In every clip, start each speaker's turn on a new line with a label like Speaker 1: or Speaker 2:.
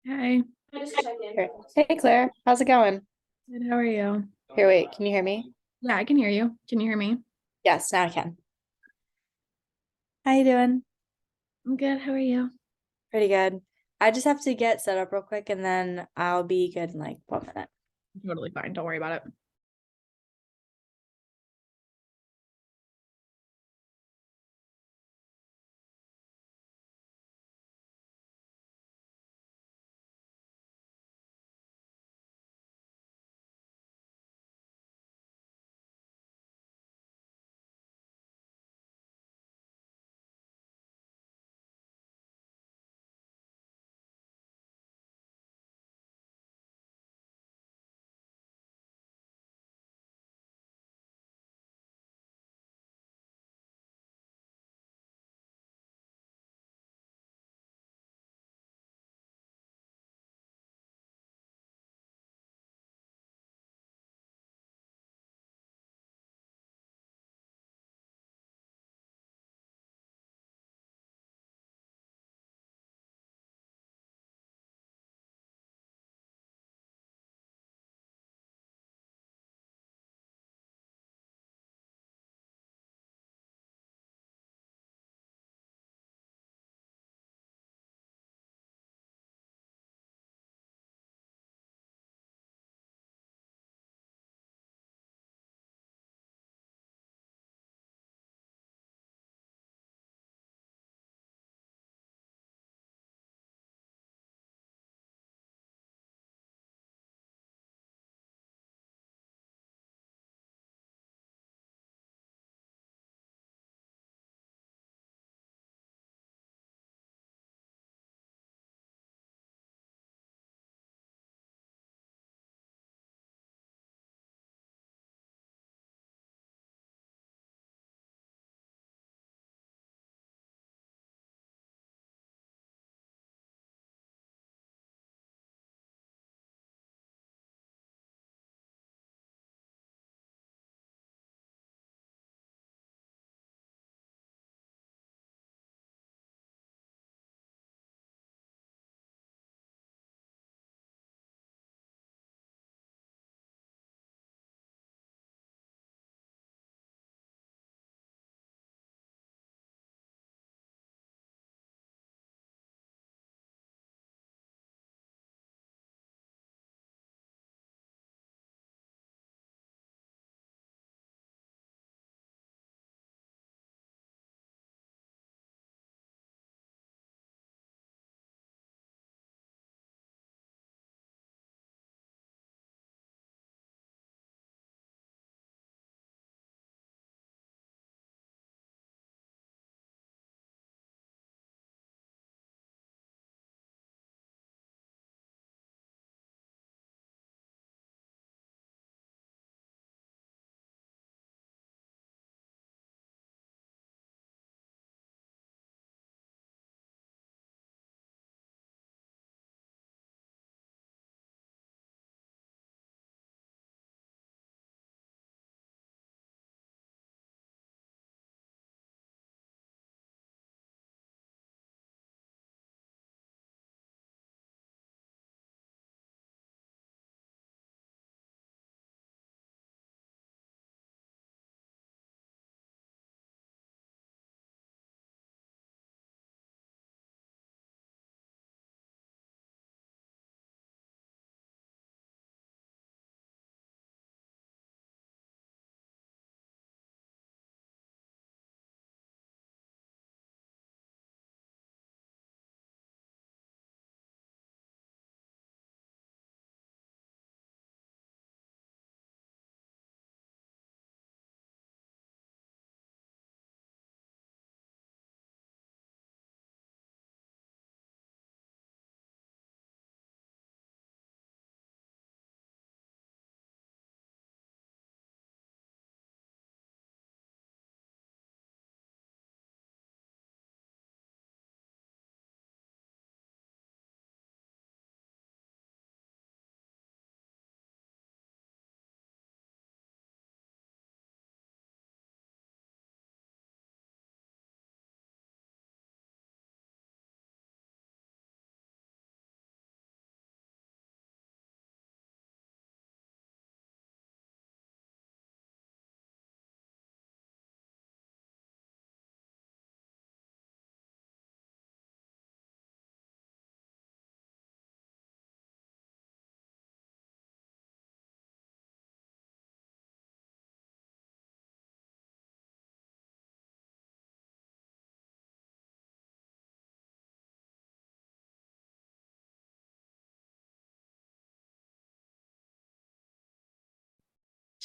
Speaker 1: Hey,
Speaker 2: Here. Hey Claire, how's it going?
Speaker 1: good. How are you?
Speaker 2: Here, wait, can you hear me?
Speaker 1: Yeah, I can hear you. Can you hear me?
Speaker 2: Yes, now I can. How you doing?
Speaker 1: I'm good. How are you?
Speaker 2: Pretty good. I just have to get set up real quick and then I'll be good in like 1 minute.
Speaker 1: Totally fine. Don't worry about it.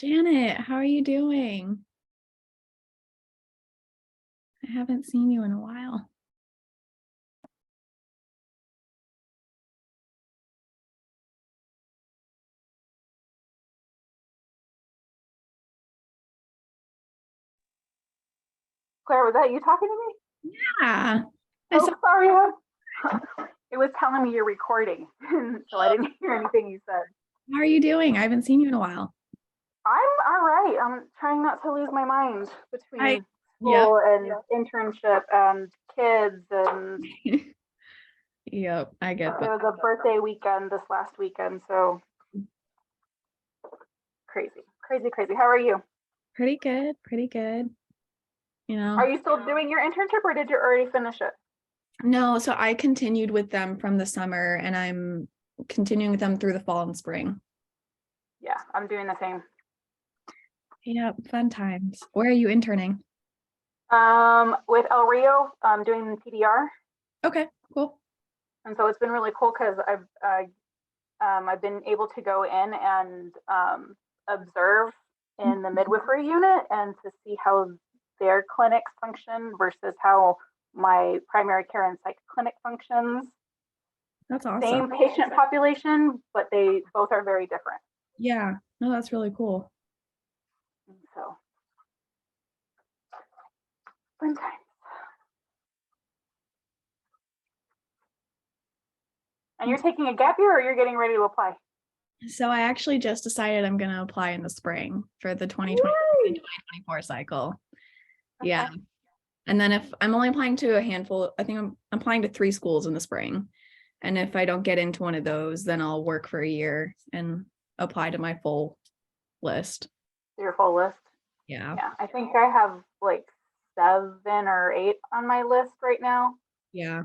Speaker 1: Janet, how are you doing? I haven't seen you in a while.
Speaker 3: Claire, was that you talking to me?
Speaker 1: Yeah.
Speaker 3: Oh, sorry. It was telling me you're recording, so I didn't hear anything you said.
Speaker 1: How are you doing? I haven't seen you in a while.
Speaker 3: I'm all right. I'm trying not to lose my mind between
Speaker 1: Yep.
Speaker 3: school and internship and kids, and
Speaker 1: Yep, I get
Speaker 3: it
Speaker 1: that.
Speaker 3: was a birthday weekend this last weekend, so crazy, crazy, crazy. How are you?
Speaker 1: Pretty good, pretty good. You know,
Speaker 3: Are you still doing your internship, or did you already finish it?
Speaker 1: no, so I continued with them from the summer and I'm continuing with them through the fall and spring.
Speaker 3: Yeah, I'm doing the same.
Speaker 1: Yep, fun times. Where are you interning?
Speaker 3: With El Rio, I'm doing PDR,
Speaker 1: Okay, cool.
Speaker 3: and so it's been really cool because I've been able to go in and observe in the midwifery unit and to see how their clinics function versus how my primary care and psych clinic functions.
Speaker 1: That's awesome.
Speaker 3: Same patient population, but they both are very different.
Speaker 1: Yeah, no, that's really cool.
Speaker 3: So, fun times. And you're taking a gap year, or you're getting ready to apply?
Speaker 1: So I actually just decided I'm going to apply in the spring for the 2024 cycle.
Speaker 3: Okay.
Speaker 1: Yeah. And then if I'm only applying to a handful, I think I'm applying to 3 schools in the spring. And if I don't get into one of those, then I'll work for a year and apply to my full list.
Speaker 3: Your full list?
Speaker 1: Yeah.
Speaker 3: Yeah, I think I have like 7 or 8 on my list right now.
Speaker 1: Yeah.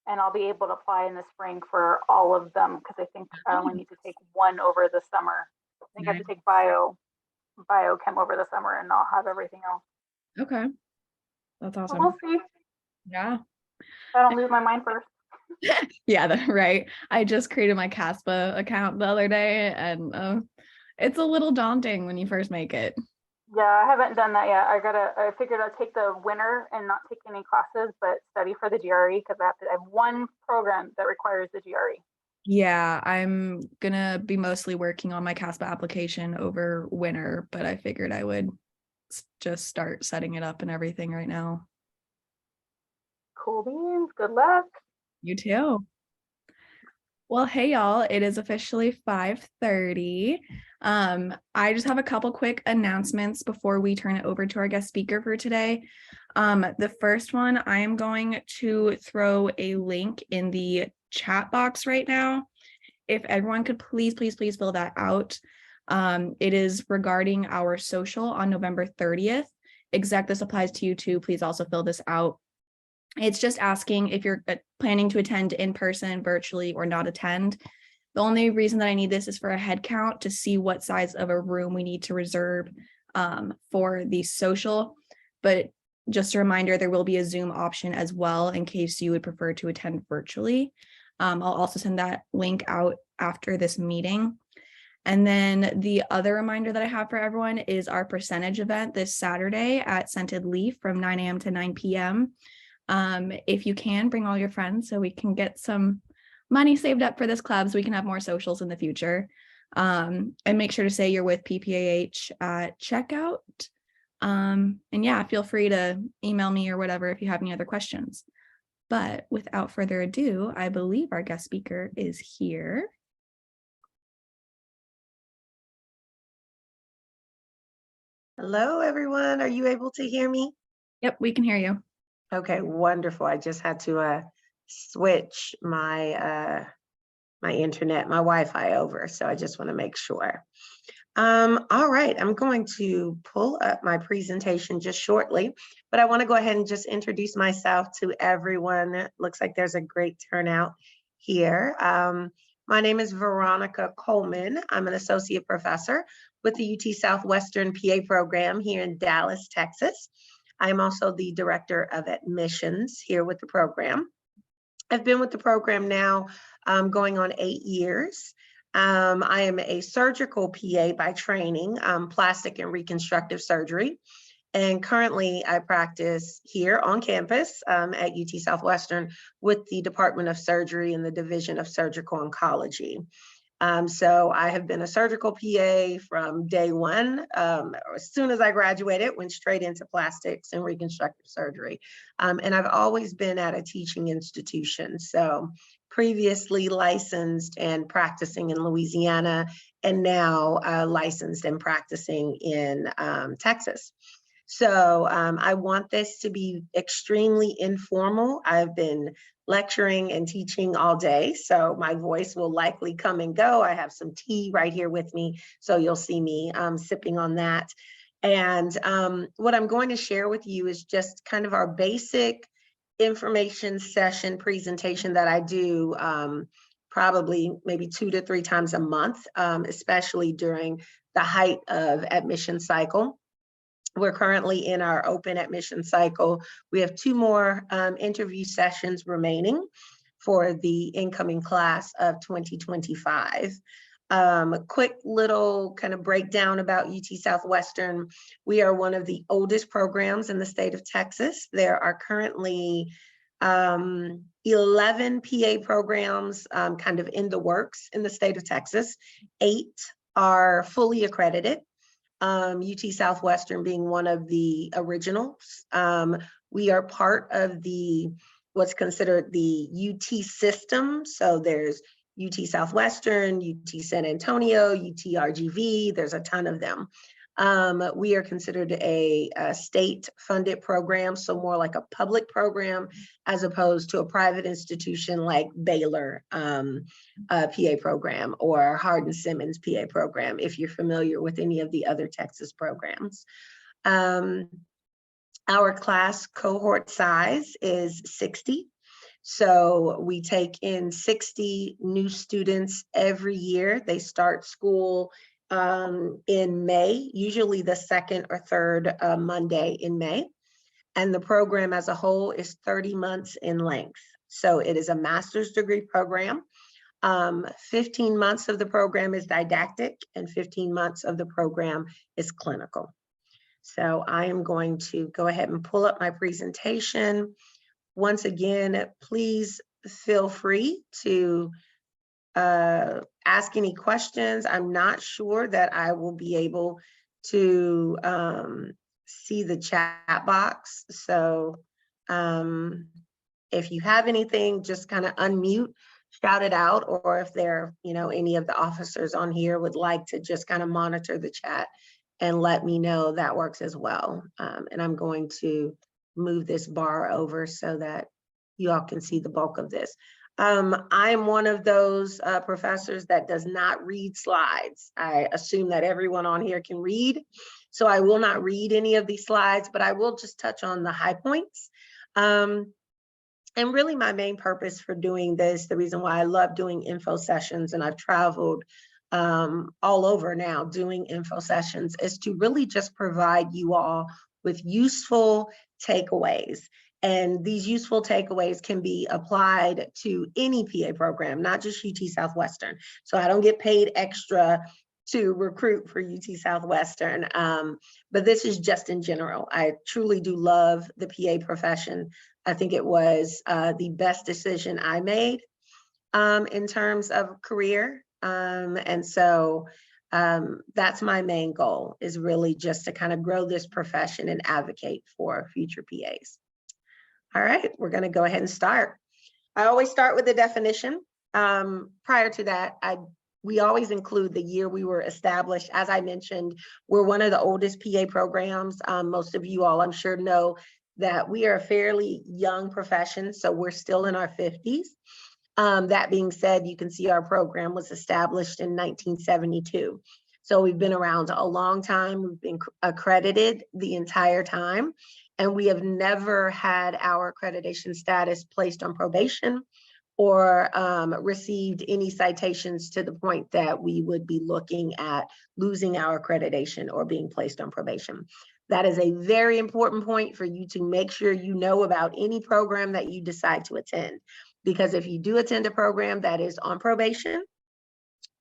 Speaker 3: And I'll be able to apply in the spring for all of them because I think I only need to take one over the summer. I think I have to take biochem over the summer and not have everything else.
Speaker 1: Okay. That's
Speaker 3: So
Speaker 1: awesome.
Speaker 3: we'll see.
Speaker 1: Yeah.
Speaker 3: I don't lose my mind first.
Speaker 1: Yeah, right. I just created my CASPA account the other day and it's a little daunting when you first make it.
Speaker 3: Yeah, I haven't done that yet. I figured I'd take the winter and not take any classes, but study for the GRE because I have one program that requires the GRE.
Speaker 1: Yeah, I'm gonna be mostly working on my CASPA application over winter, but I figured I would just start setting it up and everything right now.
Speaker 3: Cool beans. Good luck.
Speaker 1: You too. Well, hey y'all, it is officially 5:30. I just have a couple quick announcements before we turn it over to our guest speaker for today. The first one, I am going to throw a link in the chat box right now. If everyone could please fill that out. It is regarding our social on November 30th. Exec, this applies to you too. Please also fill this out. It's just asking if you're planning to attend in person, virtually, or not attend. The only reason that I need this is for a head count to see what size of a room we need to reserve for the social. But just a reminder, there will be a Zoom option as well in case you would prefer to attend virtually. I'll also send that link out after this meeting. And then the other reminder that I have for everyone is our percentage event this Saturday at Scented Leaf from 9 a.m. to 9 p.m. If you can, bring all your friends so we can get some money saved up for this club so we can have more socials in the future. And make sure to say you're with PPAH at checkout. And yeah, feel free to email me or whatever if you have any other questions. But without further ado, I believe our guest speaker is here.
Speaker 4: Hello, everyone. Are you able to hear me?
Speaker 1: Yep, we can hear you.
Speaker 4: Okay, wonderful. I just had to switch my my internet, my Wi-Fi over, so I just want to make sure. All right, I'm going to pull up my presentation just shortly, but I want to go ahead and just introduce myself to everyone. It looks like there's a great turnout here. My name is Veronica Coleman. I'm an associate professor with the UT Southwestern PA program here in Dallas, Texas. I'm also the director of admissions here with the program. I've been with the program now going on 8 years. I am a surgical PA by training, plastic and reconstructive surgery. And currently I practice here on campus at UT Southwestern with the Department of Surgery and the Division of Surgical Oncology. So I have been a surgical PA from day one. As soon as I graduated, went straight into plastics and reconstructive surgery. And I've always been at a teaching institution. So previously licensed and practicing in Louisiana, and now licensed and practicing in Texas. So I want this to be extremely informal. I've been lecturing and teaching all day, so my voice will likely come and go. I have some tea right here with me, so you'll see me sipping on that. And what I'm going to share with you is just kind of our basic information session presentation that I do probably maybe 2 to 3 times a month, especially during the height of admission cycle. We're currently in our open admission cycle. We have 2 more interview sessions remaining for the incoming class of 2025. A quick little kind of breakdown about UT Southwestern. We are one of the oldest programs in the state of Texas. There are currently 11 PA programs kind of in the works in the state of Texas. 8 are fully accredited. UT Southwestern being one of the originals. We are part of what's considered the UT system. So there's UT Southwestern, UT San Antonio, UT RGV, there's a ton of them. We are considered a state-funded program, so more like a public program as opposed to a private institution like Baylor PA program or Hardin-Simmons PA program, if you're familiar with any of the other Texas programs. Our class cohort size is 60. So we take in 60 new students every year. They start school in May, usually the 2nd or 3rd Monday in May. And the program as a whole is 30 months in length. So it is a master's degree program. 15 months of the program is didactic and 15 months of the program is clinical. So I am going to go ahead and pull up my presentation. Once again, please feel free to ask any questions. I'm not sure that I will be able to see the chat box. So if you have anything, just kind of unmute, shout it out, or if there, any of the officers on here would like to just kind of monitor the chat and let me know, that works as well. And I'm going to move this bar over so that you all can see the bulk of this. I'm one of those professors that does not read slides. I assume that everyone on here can read, so I will not read any of these slides, but I will just touch on the high points. And really my main purpose for doing this, the reason why I love doing info sessions, and I've traveled all over now doing info sessions, is to really just provide you all with useful takeaways. And these useful takeaways can be applied to any PA program, not just UT Southwestern. So I don't get paid extra to recruit for UT Southwestern, but this is just in general. I truly do love the PA profession. I think it was the best decision I made in terms of career. And so that's my main goal, is really just to kind of grow this profession and advocate for future PAs. All right, we're going to go ahead and start. I always start with the definition. Prior to that, we always include the year we were established. As I mentioned, we're one of the oldest PA programs. Most of you all, I'm sure, know that we are a fairly young profession, so we're still in our 50s. That being said, you can see our program was established in 1972. So we've been around a long time. We've been accredited the entire time, and we have never had our accreditation status placed on probation or received any citations to the point that we would be looking at losing our accreditation or being placed on probation. That is a very important point for you to make sure you know about any program that you decide to attend. Because if you do attend a program that is on probation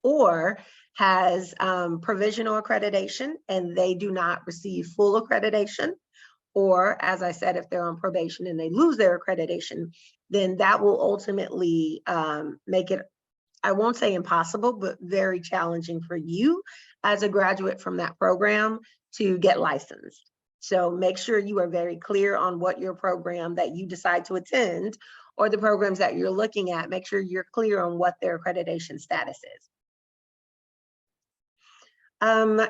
Speaker 4: or has provisional accreditation and they do not receive full accreditation, or as I said, if they're on probation and they lose their accreditation, then that will ultimately make it, I won't say impossible, but very challenging for you as a graduate from that program to get licensed. So make sure you are very clear on what your program that you decide to attend, or the programs that you're looking at, make sure you're clear on what their accreditation status is.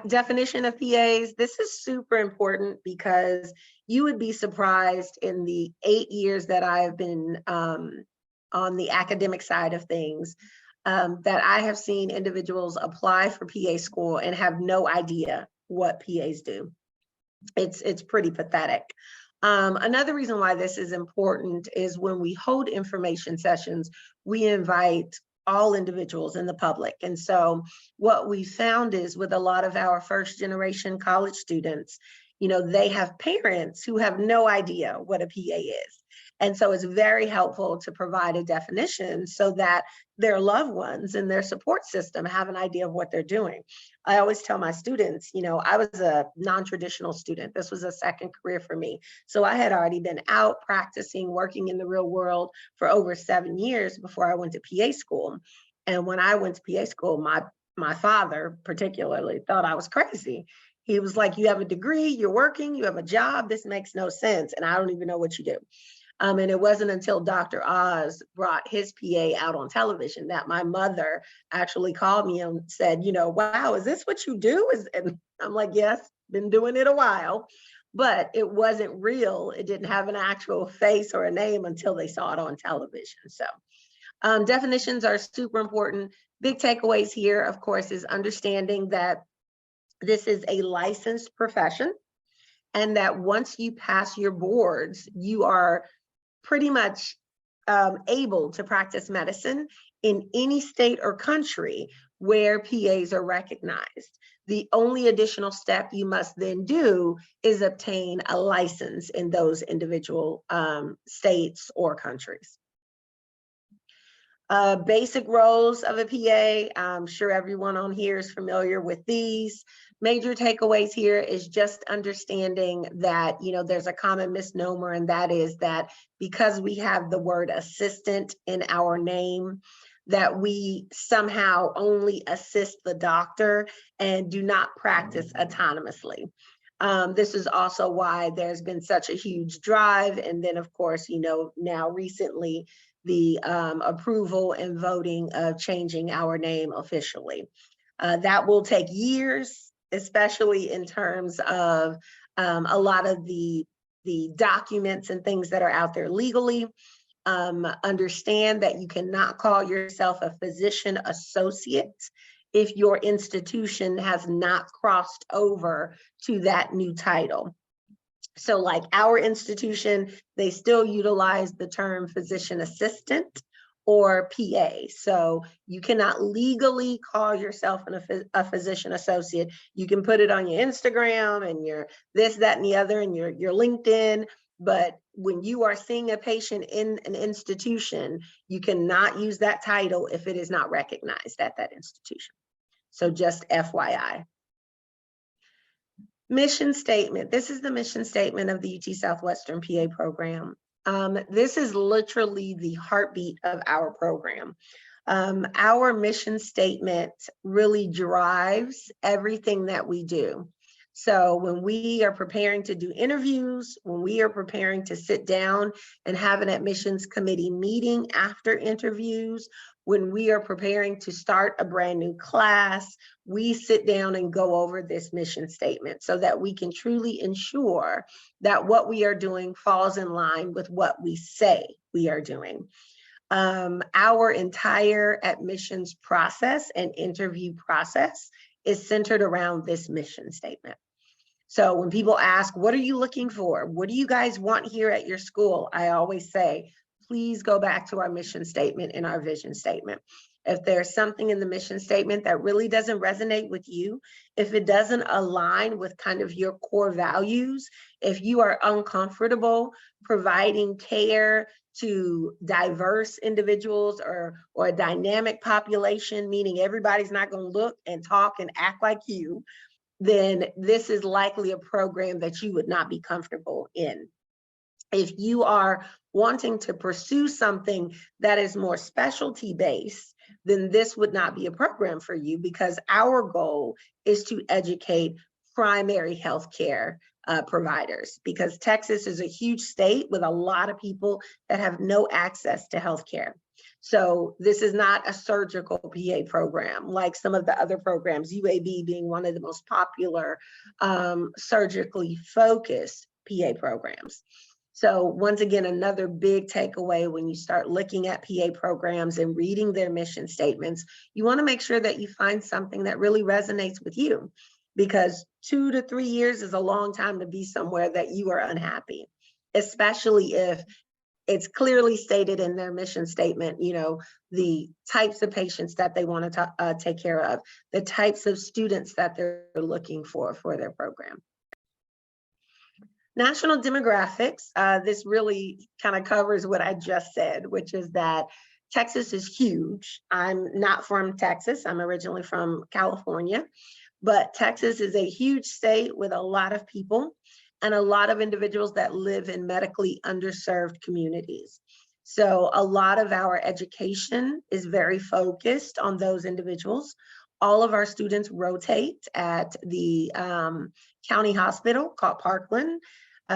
Speaker 4: Definition of PAs, this is super important because you would be surprised in the 8 years that I have been on the academic side of things, that I have seen individuals apply for PA school and have no idea what PAs do. It's pretty pathetic. Another reason why this is important is when we hold information sessions, we invite all individuals in the public. And so what we found is with a lot of our first generation college students, you know, they have parents who have no idea what a PA is. And so it's very helpful to provide a definition so that their loved ones and their support system have an idea of what they're doing. I always tell my students, you know, I was a non-traditional student. This was a second career for me. So I had already been out practicing, working in the real world for over 7 years before I went to PA school. And when I went to PA school, my father particularly thought I was crazy. He was like, you have a degree, you're working, you have a job, this makes no sense. And I don't even know what you do. And it wasn't until Dr. Oz brought his PA out on television that my mother actually called me and said, you know, wow, is this what you do? And I'm like, yes, been doing it a while, but it wasn't real. It didn't have an actual face or a name until they saw it on television. So definitions are super important. Big takeaways here, of course, is understanding that this is a licensed profession and that once you pass your boards, you are pretty much able to practice medicine in any state or country where PAs are recognized. The only additional step you must then do is obtain a license in those individual states or countries. Basic roles of a PA, I'm sure everyone on here is familiar with these. Major takeaways here is just understanding that, you know, there's a common misnomer, and that is that because we have the word assistant in our name, that we somehow only assist the doctor and do not practice autonomously. This is also why there's been such a huge drive. And then, of course, you know, now recently, the approval and voting of changing our name officially. That will take years, especially in terms of a lot of the documents and things that are out there legally. Understand that you cannot call yourself a physician associate if your institution has not crossed over to that new title. So like our institution, they still utilize the term physician assistant or PA. So you cannot legally call yourself a physician associate. You can put it on your Instagram and your this, that, and the other, and your LinkedIn. But when you are seeing a patient in an institution, you cannot use that title if it is not recognized at that institution. So just FYI. Mission statement. This is the mission statement of the UT Southwestern PA program. This is literally the heartbeat of our program. Our mission statement really drives everything that we do. So when we are preparing to do interviews, when we are preparing to sit down and have an admissions committee meeting after interviews, when we are preparing to start a brand new class, we sit down and go over this mission statement so that we can truly ensure that what we are doing falls in line with what we say we are doing. Our entire admissions process and interview process is centered around this mission statement. So when people ask, what are you looking for? What do you guys want here at your school? I always say, please go back to our mission statement and our vision statement. If there's something in the mission statement that really doesn't resonate with you, if it doesn't align with kind of your core values, if you are uncomfortable providing care to diverse individuals or a dynamic population, meaning everybody's not going to look and talk and act like you, then this is likely a program that you would not be comfortable in. If you are wanting to pursue something that is more specialty based, then this would not be a program for you, because our goal is to educate primary healthcare providers, because Texas is a huge state with a lot of people that have no access to healthcare. So this is not a surgical PA program like some of the other programs, UAB being one of the most popular surgically focused PA programs. So once again, another big takeaway when you start looking at PA programs and reading their mission statements, you want to make sure that you find something that really resonates with you, because 2 to 3 years is a long time to be somewhere that you are unhappy, especially if it's clearly stated in their mission statement, you know, the types of patients that they want to take care of, the types of students that they're looking for their program. National demographics, this really kind of covers what I just said, which is that Texas is huge. I'm not from Texas. I'm originally from California, but Texas is a huge state with a lot of people and a lot of individuals that live in medically underserved communities. So a lot of our education is very focused on those individuals. All of our students rotate at the county hospital called Parkland,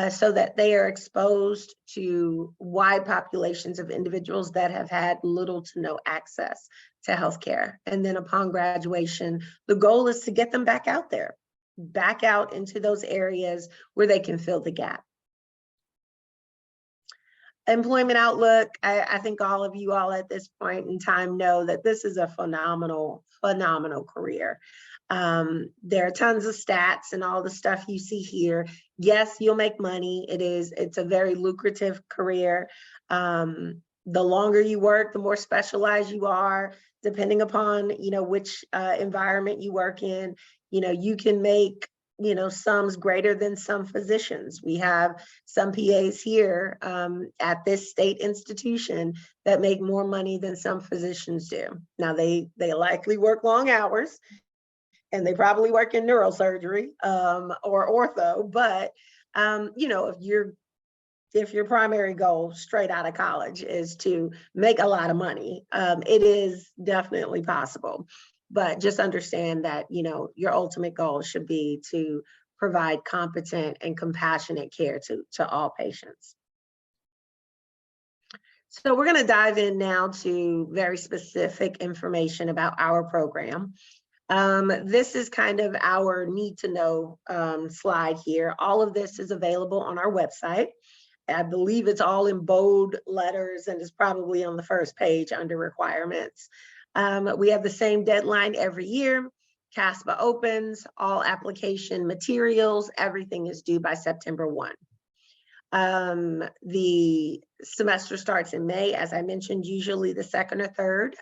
Speaker 4: so that they are exposed to wide populations of individuals that have had little to no access to healthcare. And then upon graduation, the goal is to get them back out there, back out into those areas where they can fill the gap. Employment outlook, I think all of you all at this point in time know that this is a phenomenal career. There are tons of stats and all the stuff you see here. Yes, you'll make money. It's a very lucrative career. The longer you work, the more specialized you are, depending upon, you know, which environment you work in. You know, you can make, you know, sums greater than some physicians. We have some PAs here at this state institution that make more money than some physicians do. Now they likely work long hours, and they probably work in neurosurgery or ortho, but you know, if your primary goal straight out of college is to make a lot of money, it is definitely possible. But just understand that, you know, your ultimate goal should be to provide competent and compassionate care to all patients. So we're going to dive in now to very specific information about our program. This is kind of our need to know slide here. All of this is available on our website. I believe it's all in bold letters and is probably on the first page under requirements. We have the same deadline every year. CASPA opens, all application materials, everything is due by September 1. The semester starts in May, as I mentioned, usually the second or third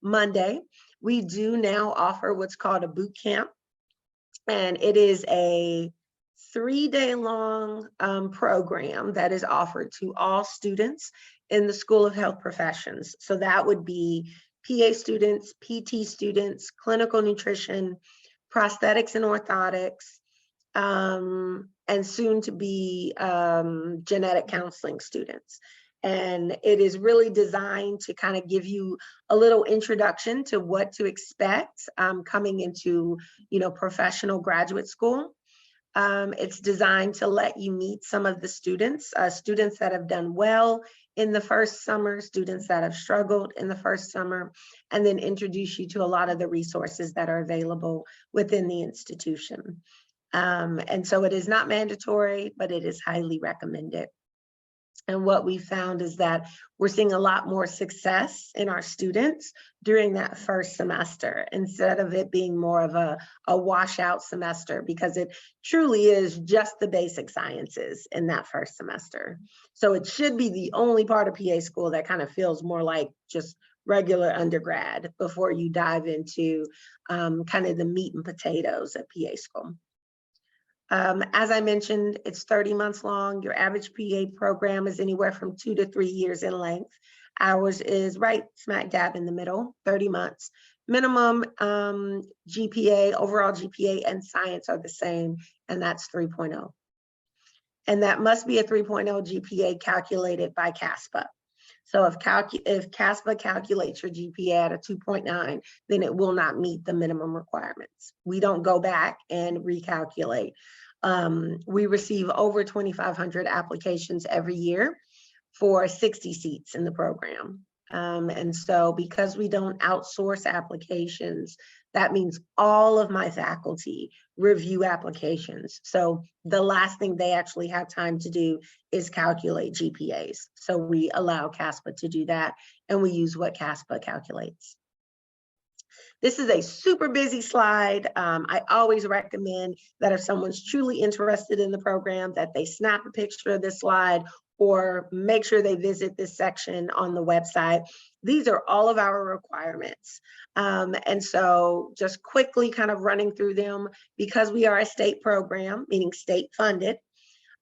Speaker 4: Monday. We do now offer what's called a boot camp, and it is a 3-day-long program that is offered to all students in the School of Health Professions. So that would be PA students, PT students, clinical nutrition, prosthetics and orthotics, and soon to be genetic counseling students. And it is really designed to kind of give you a little introduction to what to expect coming into, you know, professional graduate school. It's designed to let you meet some of the students that have done well in the first summer, students that have struggled in the first summer, and then introduce you to a lot of the resources that are available within the institution. And so it is not mandatory, but it is highly recommended. And what we found is that we're seeing a lot more success in our students during that first semester, instead of it being more of a washout semester, because it truly is just the basic sciences in that first semester. So it should be the only part of PA school that kind of feels more like just regular undergrad before you dive into kind of the meat and potatoes of PA school. As I mentioned, it's 30 months long. Your average PA program is anywhere from 2 to 3 years in length. Ours is right smack dab in the middle, 30 months. Minimum GPA, overall GPA and science are the same, and that's 3.0. And that must be a 3.0 GPA calculated by CASPA. So if CASPA calculates your GPA at a 2.9, then it will not meet the minimum requirements. We don't go back and recalculate. We receive over 2,500 applications every year for 60 seats in the program. And so because we don't outsource applications, that means all of my faculty review applications. So the last thing they actually have time to do is calculate GPAs. So we allow CASPA to do that, and we use what CASPA calculates. This is a super busy slide. I always recommend that if someone's truly interested in the program, that they snap a picture of this slide or make sure they visit this section on the website. These are all of our requirements. And so just quickly kind of running through them, because we are a state program, meaning state funded,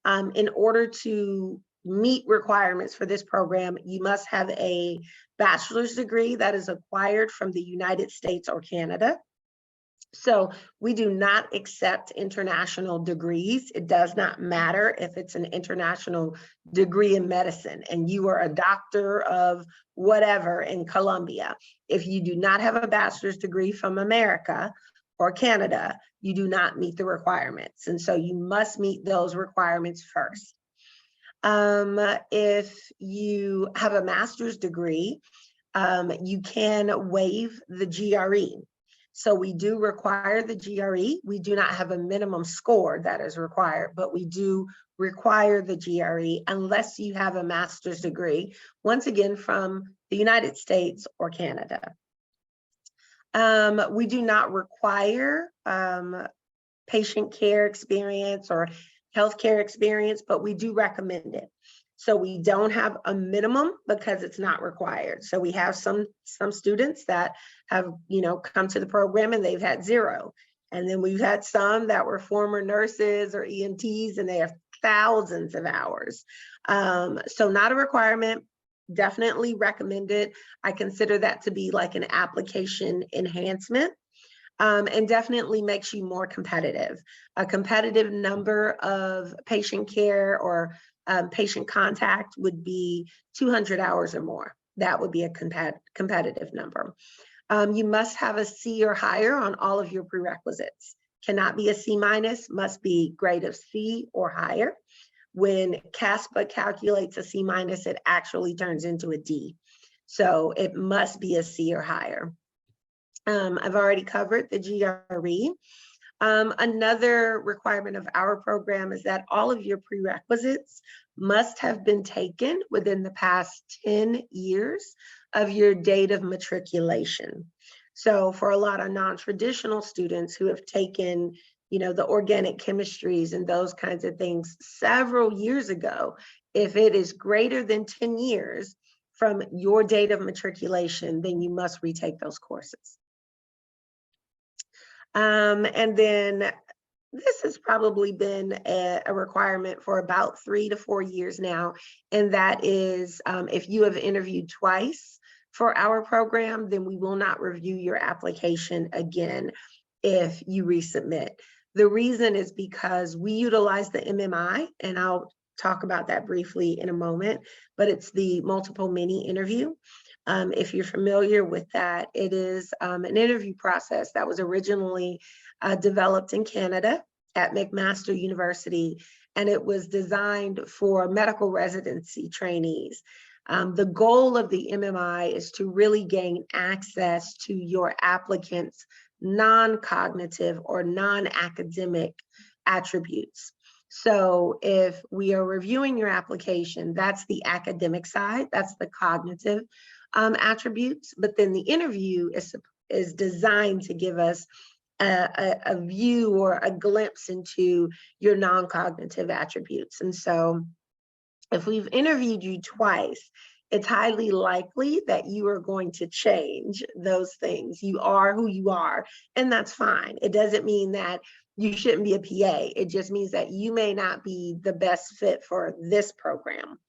Speaker 4: in order to meet requirements for this program, you must have a bachelor's degree that is acquired from the United States or Canada. So we do not accept international degrees. It does not matter if it's an international degree in medicine and you are a doctor of whatever in Colombia. If you do not have a bachelor's degree from America or Canada, you do not meet the requirements. And so you must meet those requirements first. If you have a master's degree, you can waive the GRE. So we do require the GRE. We do not have a minimum score that is required, but we do require the GRE unless you have a master's degree, once again, from the United States or Canada. We do not require patient care experience or healthcare experience, but we do recommend it. So we don't have a minimum because it's not required. So we have some students that have, come to the program and they've had 0. And then we've had some that were former nurses or EMTs and they have thousands of hours. So not a requirement, definitely recommended. I consider that to be like an application enhancement. And definitely makes you more competitive. A competitive number of patient care or patient contact would be 200 hours or more. That would be a competitive number. You must have a C or higher on all of your prerequisites. Cannot be a C-, must be grade of C or higher. When CASPA calculates a C-, it actually turns into a D. So it must be a C or higher. I've already covered the GRE. Another requirement of our program is that all of your prerequisites must have been taken within the past 10 years of your date of matriculation. So for a lot of non-traditional students who have taken, the organic chemistries and those kinds of things several years ago, if it is greater than 10 years from your date of matriculation, then you must retake those courses. And then this has probably been a requirement for about 3 to 4 years now. And that is if you have interviewed twice for our program, then we will not review your application again if you resubmit. The reason is because we utilize the MMI, and I'll talk about that briefly in a moment, but it's the multiple mini interview. If you're familiar with that, it is an interview process that was originally developed in Canada at McMaster University, and it was designed for medical residency trainees. The goal of the MMI is to really gain access to your applicants' non-cognitive or non-academic attributes. So if we are reviewing your application, that's the academic side, that's the cognitive attributes, but then the interview is designed to give us a view or a glimpse into your non-cognitive attributes. And so if we've interviewed you twice, it's highly likely that you are going to change those things. You are who you are, and that's fine. It doesn't mean that you shouldn't be a PA. It just means that you may not be the best fit for this program.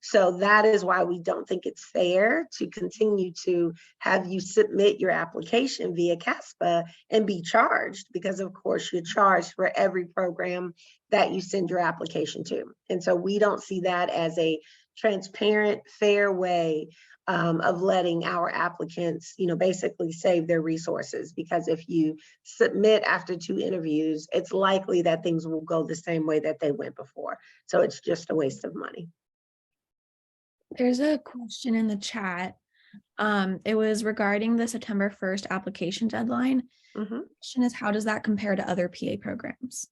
Speaker 4: So that is why we don't think it's fair to continue to have you submit your application via CASPA and be charged, because of course you're charged for every program that you send your application to. And so we don't see that as a transparent, fair way of letting our applicants, basically save their resources. Because if you submit after 2 interviews, it's likely that things will go the same way that they went before. So it's just a waste of money.
Speaker 1: There's a question in the chat. It was regarding the September 1st application deadline. The question is, how does that compare to other PA programs?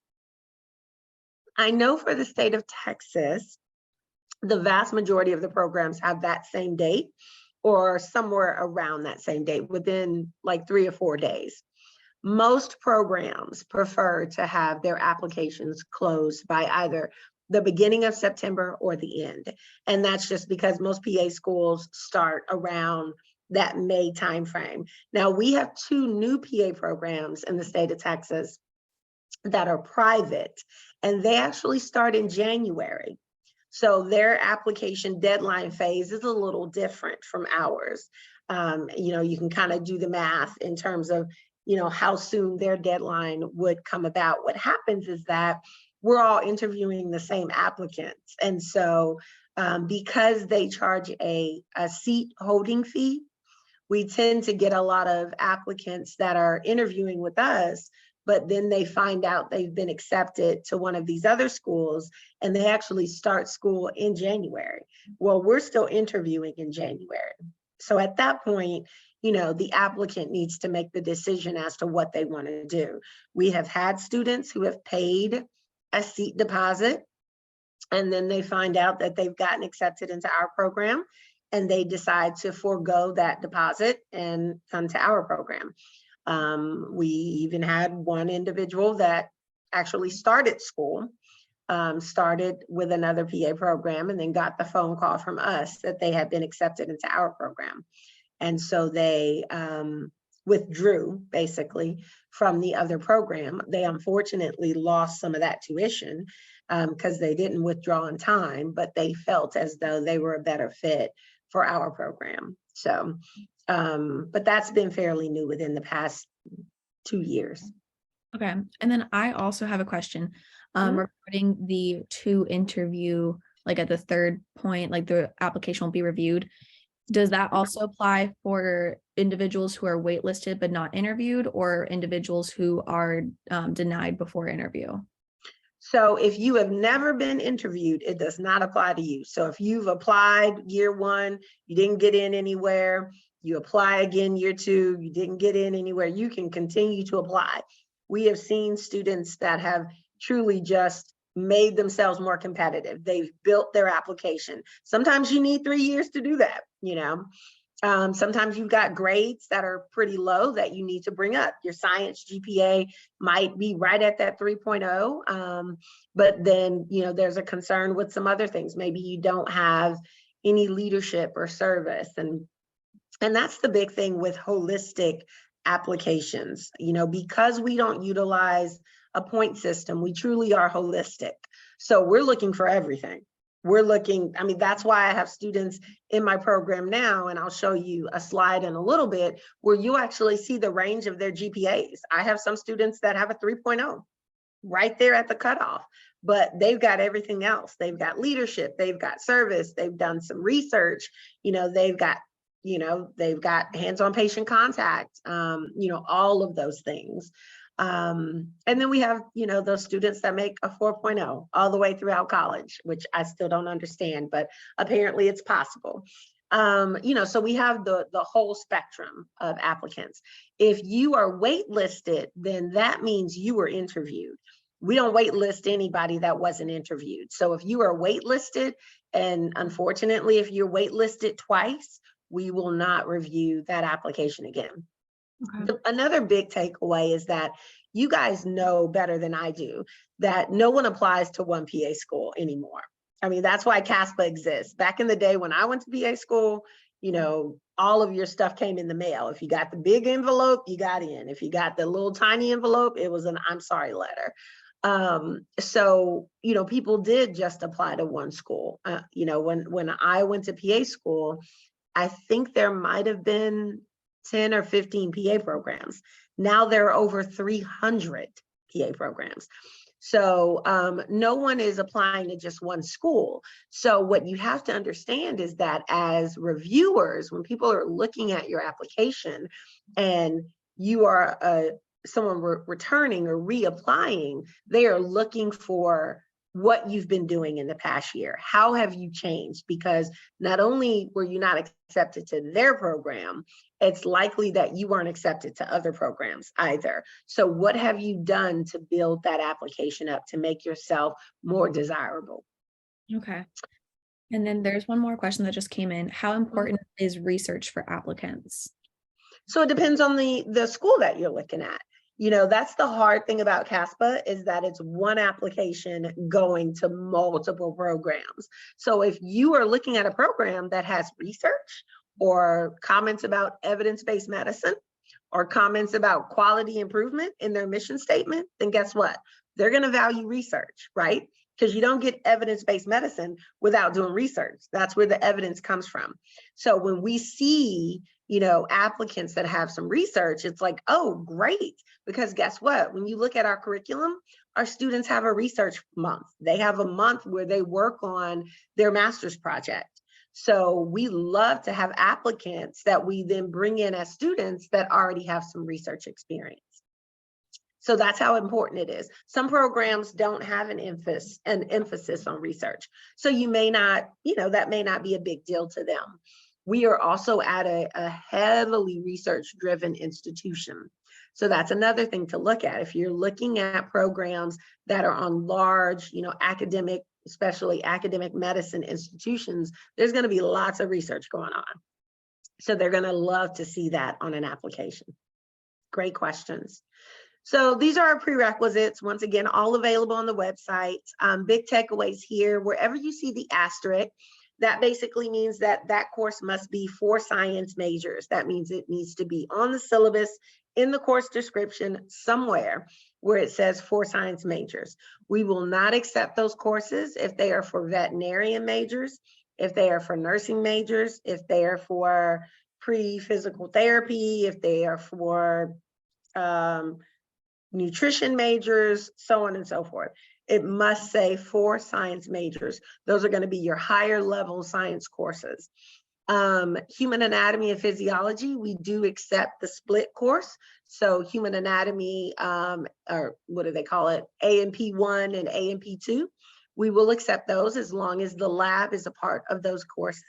Speaker 4: I know for the state of Texas, the vast majority of the programs have that same date or somewhere around that same date, within like 3 or 4 days. Most programs prefer to have their applications closed by either the beginning of September or the end. And that's just because most PA schools start around that May timeframe. Now, we have 2 new PA programs in the state of Texas that are private, and they actually start in January. So their application deadline phase is a little different from ours. You can kind of do the math in terms of, how soon their deadline would come about. What happens is that we're all interviewing the same applicants. And so because they charge a seat holding fee, we tend to get a lot of applicants that are interviewing with us, but then they find out they've been accepted to one of these other schools and they actually start school in January. Well, we're still interviewing in January. So at that point, the applicant needs to make the decision as to what they want to do. We have had students who have paid a seat deposit, and then they find out that they've gotten accepted into our program, and they decide to forego that deposit and come to our program. We even had one individual that actually started school, started with another PA program, and then got the phone call from us that they had been accepted into our program. And so they withdrew basically from the other program. They unfortunately lost some of that tuition because they didn't withdraw in time, but they felt as though they were a better fit for our program. So, but that's been fairly new within the past 2 years.
Speaker 1: Okay. And then I also have a question regarding the 2 interview, like at the 3rd point, like the application will be reviewed. Does that also apply for individuals who are waitlisted but not interviewed, or individuals who are denied before interview?
Speaker 4: So if you have never been interviewed, it does not apply to you. So if you've applied year 1, you didn't get in anywhere, you apply again year 2, you didn't get in anywhere, you can continue to apply. We have seen students that have truly just made themselves more competitive. They've built their application. Sometimes you need 3 years to do that, Sometimes you've got grades that are pretty low that you need to bring up. Your science GPA might be right at that 3.0, but then, there's a concern with some other things. Maybe you don't have any leadership or service. And that's the big thing with holistic applications, because we don't utilize a point system, we truly are holistic. So we're looking for everything. That's why I have students in my program now, and I'll show you a slide in a little bit where you actually see the range of their GPAs. I have some students that have a 3.0 right there at the cutoff, but they've got everything else. They've got leadership, they've got service, they've done some research, they've got hands-on patient contact, all of those things. And then we have, those students that make a 4.0 all the way throughout college, which I still don't understand, but apparently it's possible. So we have the whole spectrum of applicants. If you are waitlisted, then that means you were interviewed. we don't waitlist anybody that wasn't interviewed. So if you are waitlisted, and unfortunately, if you're waitlisted twice, we will not review that application again.
Speaker 1: Okay.
Speaker 4: Another big takeaway is that you guys know better than I do that no one applies to one PA school anymore. I mean, that's why CASPA exists. Back in the day when I went to PA school, you know, all of your stuff came in the mail. If you got the big envelope, you got in. If you got the little tiny envelope, it was an I'm sorry letter. So, you know, people did just apply to one school. You know, when I went to PA school, I think there might have been 10 or 15 PA programs. Now there are over 300 PA programs. So no one is applying to just one school. So what you have to understand is that as reviewers, when people are looking at your application and you are someone returning or reapplying, they are looking for what you've been doing in the past year. How have you changed? Because not only were you not accepted to their program, it's likely that you weren't accepted to other programs either. So what have you done to build that application up to make yourself more desirable?
Speaker 1: Okay. And then there's one more question that just came in. How important is research for applicants?
Speaker 4: So it depends on the school that you're looking at. You know, that's the hard thing about CASPA is that it's one application going to multiple programs. So if you are looking at a program that has research or comments about evidence-based medicine or comments about quality improvement in their mission statement, then guess what? They're going to value research, right? Because you don't get evidence-based medicine without doing research. That's where the evidence comes from. So when we see, you know, applicants that have some research, it's like, oh, great. Because guess what? When you look at our curriculum, our students have a research month. They have a month where they work on their master's project. So we love to have applicants that we then bring in as students that already have some research experience. So that's how important it is. Some programs don't have an emphasis on research. So you may not, you know, that may not be a big deal to them. We are also at a heavily research-driven institution. So that's another thing to look at. If you're looking at programs that are on large, you know, academic, especially academic medicine institutions, there's going to be lots of research going on. So they're going to love to see that on an application. Great questions. So these are our prerequisites. Once again, all available on the website. Big takeaways here. Wherever you see the asterisk, that basically means that that course must be for science majors. That means it needs to be on the syllabus, in the course description, somewhere where it says for science majors. We will not accept those courses if they are for veterinarian majors, if they are for nursing majors, if they are for pre-physical therapy, if they are for nutrition majors, so on and so forth. It must say for science majors. Those are going to be your higher level science courses. Human anatomy and physiology, we do accept the split course. So human anatomy, or what do they call it? A&P1 and A&P2. We will accept those as long as the lab is a part of those courses.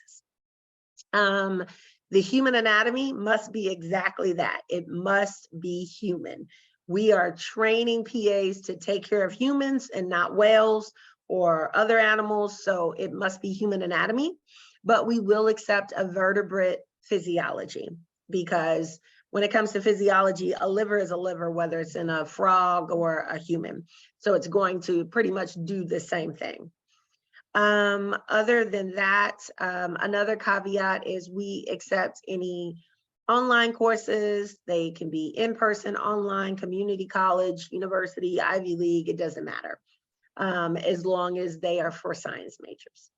Speaker 4: The human anatomy must be exactly that. It must be human. We are training PAs to take care of humans and not whales or other animals, so it must be human anatomy, but we will accept a vertebrate physiology because when it comes to physiology, a liver is a liver, whether it's in a frog or a human. So it's going to pretty much do the same thing. Other than that, another caveat is we accept any online courses. They can be in-person, online, community college, university, Ivy League, it doesn't matter, as long as they are for science majors.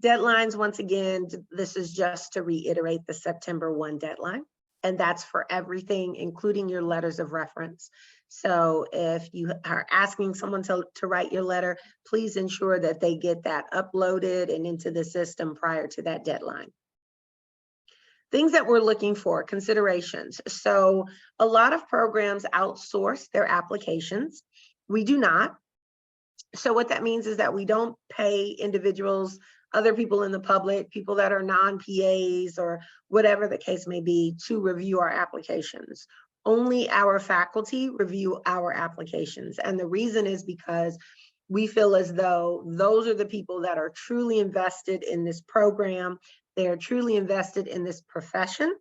Speaker 4: Deadlines, once again, this is just to reiterate the September 1 deadline, and that's for everything, including your letters of reference. So if you are asking someone to write your letter, please ensure that they get that uploaded and into the system prior to that deadline. Things that we're looking for, considerations. So a lot of programs outsource their applications. We do not. So what that means is that we don't pay individuals, other people in the public, people that are non-PAs or whatever the case may be, to review our applications. only our faculty review our applications. And the reason is because we feel as though those are the people that are truly invested in this program. They are truly invested in this profession,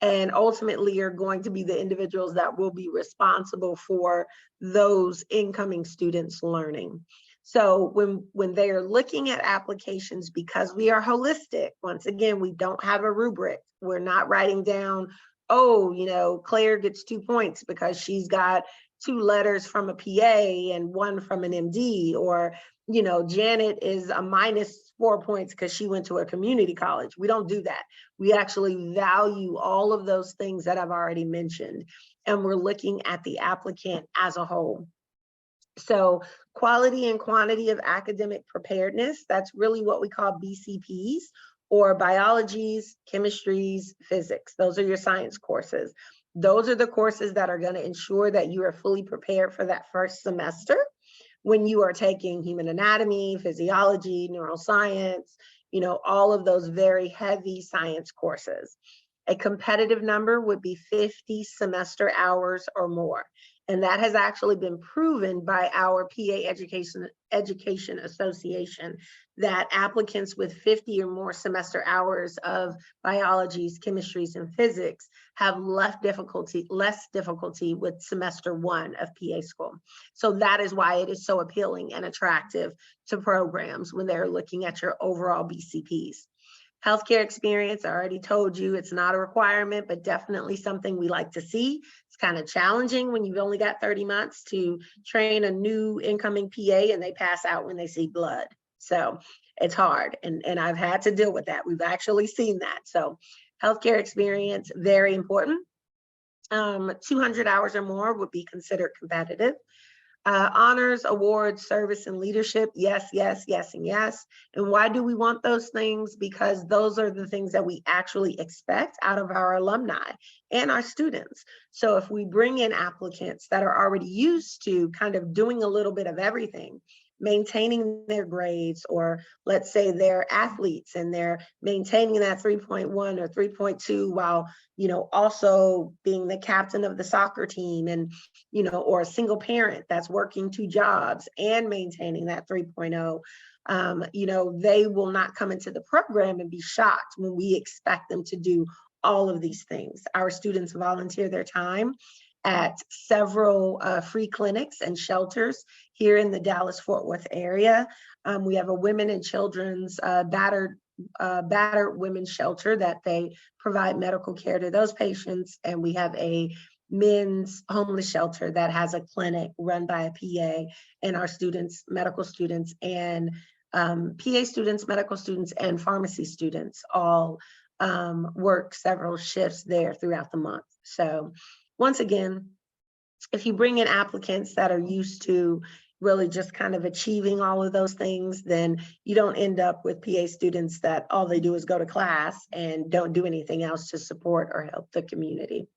Speaker 4: and ultimately are going to be the individuals that will be responsible for those incoming students learning. So when they are looking at applications, because we are holistic, once again, we don't have a rubric. We're not writing down, oh, you know, Claire gets 2 points because she's got 2 letters from a PA and 1 from an MD, or, you know, Janet is a -4 points because she went to a community college. We don't do that. We actually value all of those things that I've already mentioned, and we're looking at the applicant as a whole. So quality and quantity of academic preparedness, that's really what we call BCPs, or biologies, chemistries, physics. Those are your science courses. Those are the courses that are going to ensure that you are fully prepared for that first semester when you are taking human anatomy, physiology, neuroscience, you know, all of those very heavy science courses. A competitive number would be 50 semester hours or more. And that has actually been proven by our PA Education Association, that applicants with 50 or more semester hours of biologies, chemistries, and physics have less difficulty with semester 1 of PA school. So that is why it is so appealing and attractive to programs when they're looking at your overall BCPs. Healthcare experience, I already told you, it's not a requirement, but definitely something we like to see. It's kind of challenging when you've only got 30 months to train a new incoming PA and they pass out when they see blood. So it's hard, and I've had to deal with that. We've actually seen that. So healthcare experience, very important. 200 hours or more would be considered competitive. Honors, awards, service, and leadership, yes, yes, yes, and yes. And why do we want those things? Because those are the things that we actually expect out of our alumni and our students. So if we bring in applicants that are already used to kind of doing a little bit of everything, maintaining their grades, or let's say they're athletes and they're maintaining that 3.1 or 3.2 while, you know, also being the captain of the soccer team, and, you know, or a single parent that's working 2 jobs and maintaining that 3.0, you know, they will not come into the program and be shocked when we expect them to do all of these things. Our students volunteer their time at several free clinics and shelters here in the Dallas-Fort Worth area. We have a women and children's battered women's shelter that they provide medical care to those patients. And we have a men's homeless shelter that has a clinic run by a PA, and our students, medical students, and PA students, medical students, and pharmacy students all work several shifts there throughout the month. So once again, if you bring in applicants that are used to really just kind of achieving all of those things, then you don't end up with PA students that all they do is go to class and don't do anything else to support or help the community.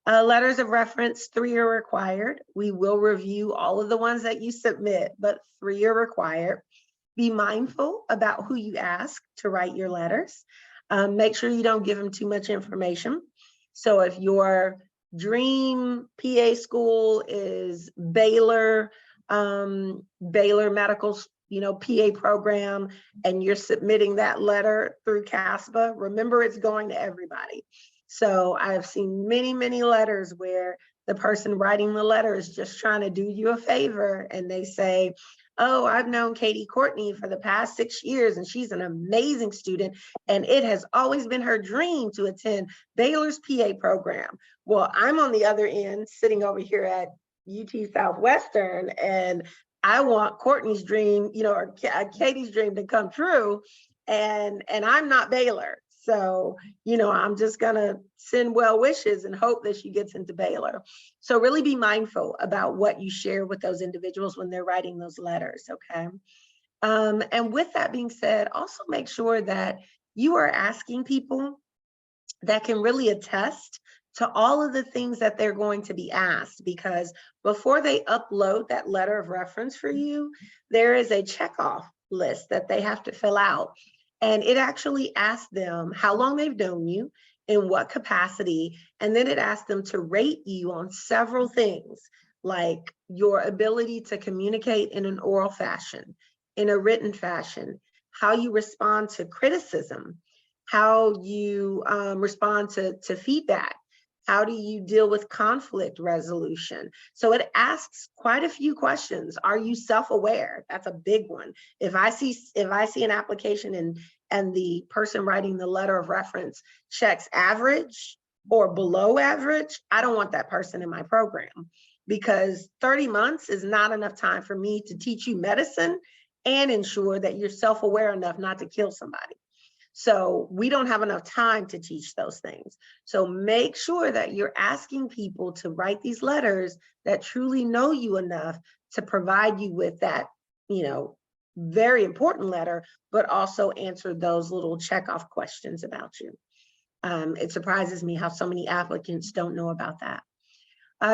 Speaker 4: Letters of reference, 3 are required. We will review all of the ones that you submit, but 3 are required. Be mindful about who you ask to write your letters. Make sure you don't give them too much information. So if your dream PA school is Baylor Medical, you know, PA program, and you're submitting that letter through CASPA, remember it's going to everybody. So I've seen many, many letters where the person writing the letter is just trying to do you a favor, and they say, oh, I've known Katie Courtney for the past 6 years, and she's an amazing student, and it has always been her dream to attend Baylor's PA program. Well, I'm on the other end, sitting over here at UT Southwestern, and I want Courtney's dream, you know, or Katie's dream to come true, and I'm not Baylor. So, you know, I'm just gonna send well wishes and hope that she gets into Baylor. So really be mindful about what you share with those individuals when they're writing those letters, okay? And with that being said, also make sure that you are asking people that can really attest to all of the things that they're going to be asked, because before they upload that letter of reference for you, there is a checkoff list that they have to fill out. And it actually asks them how long they've known you. in what capacity, and then it asks them to rate you on several things, like your ability to communicate in an oral fashion, in a written fashion, how you respond to criticism, how you respond to feedback, how do you deal with conflict resolution. So it asks quite a few questions. Are you self-aware? That's a big one. If I see an application and the person writing the letter of reference checks average or below average, I don't want that person in my program, because 30 months is not enough time for me to teach you medicine and ensure that you're self-aware enough not to kill somebody. So we don't have enough time to teach those things. So make sure that you're asking people to write these letters that truly know you enough to provide you with that, very important letter, but also answer those little checkoff questions about you. It surprises me how so many applicants don't know about that.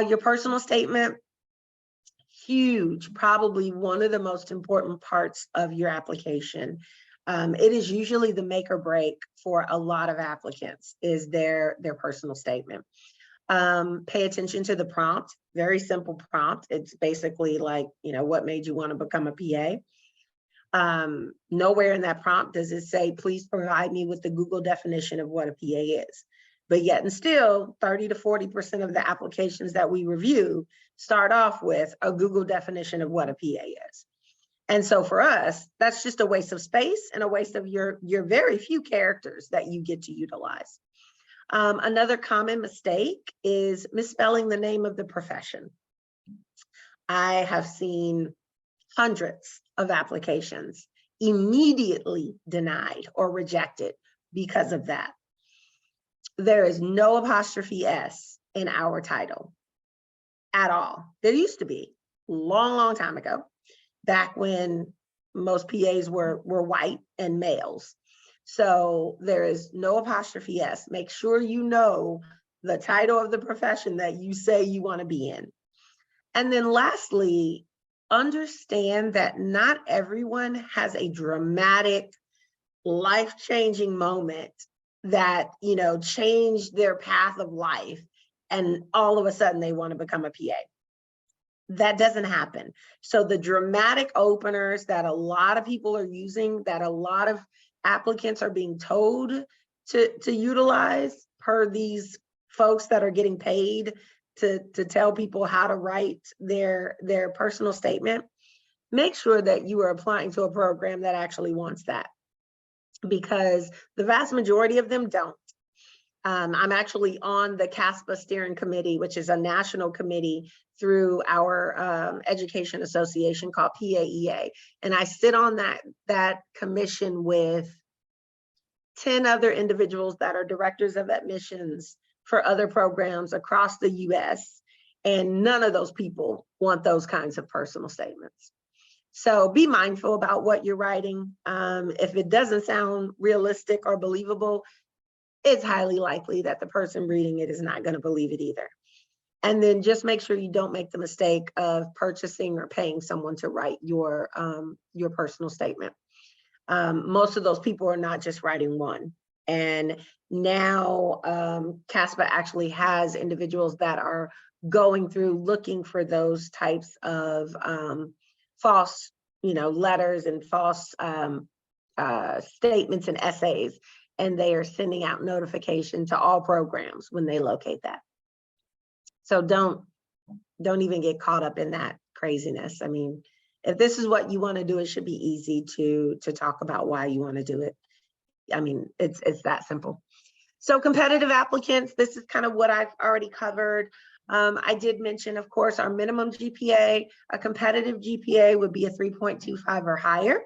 Speaker 4: Your personal statement, huge, probably one of the most important parts of your application. It is usually the make or break for a lot of applicants is their personal statement. Pay attention to the prompt, very simple prompt. It's basically like, what made you want to become a PA? Nowhere in that prompt does it say, please provide me with the Google definition of what a PA is. But yet and still 30 to 40% of the applications that we review start off with a Google definition of what a PA is. And so for us, that's just a waste of space and a waste of your very few characters that you get to utilize. Another common mistake is misspelling the name of the profession. I have seen hundreds of applications immediately denied or rejected because of that. There is no apostrophe S in our title at all. There used to be long time ago, back when most PAs were white and males. So there is no apostrophe S. Make sure you know the title of the profession that you say you want to be in. And then lastly, understand that not everyone has a dramatic, life-changing moment that, changed their path of life and all of a sudden they want to become a PA. That doesn't happen. So the dramatic openers that a lot of people are using, that a lot of applicants are being told to utilize per these folks that are getting paid to tell people how to write their personal statement, make sure that you are applying to a program that actually wants that, because the vast majority of them don't. I'm actually on the CASPA steering committee, which is a national committee through our education association called PAEA. And I sit on that commission with 10 other individuals that are directors of admissions for other programs across the US. And none of those people want those kinds of personal statements. So be mindful about what you're writing. If it doesn't sound realistic or believable, it's highly likely that the person reading it is not going to believe it either. And then just make sure you don't make the mistake of purchasing or paying someone to write your personal statement. Most of those people are not just writing one. And now CASPA actually has individuals that are going through looking for those types of false, letters and false statements and essays. And they are sending out notification to all programs when they locate that. So don't even get caught up in that craziness. I mean, if this is what you want to do, it should be easy to talk about why you want to do it. I mean, it's that simple. So competitive applicants, this is kind of what I've already covered. I did mention, of course, our minimum GPA. A competitive GPA would be a 3.25 or higher.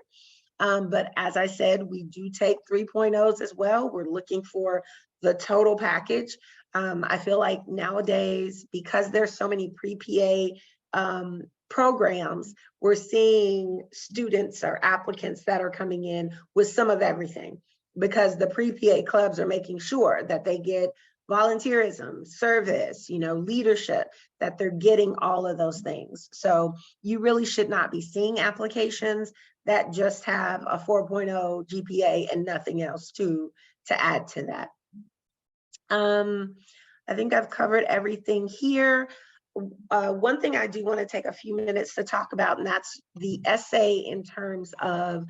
Speaker 4: But as I said, we do take 3.0s as well. We're looking for the total package. I feel like nowadays, because there's so many pre-PA programs, we're seeing students or applicants that are coming in with some of everything, because the pre-PA clubs are making sure that they get volunteerism, service, leadership, that they're getting all of those things. So you really should not be seeing applications that just have a 4.0 GPA and nothing else to add to that. I think I've covered everything here. One thing I do want to take a few minutes to talk about, and that's the essay in terms of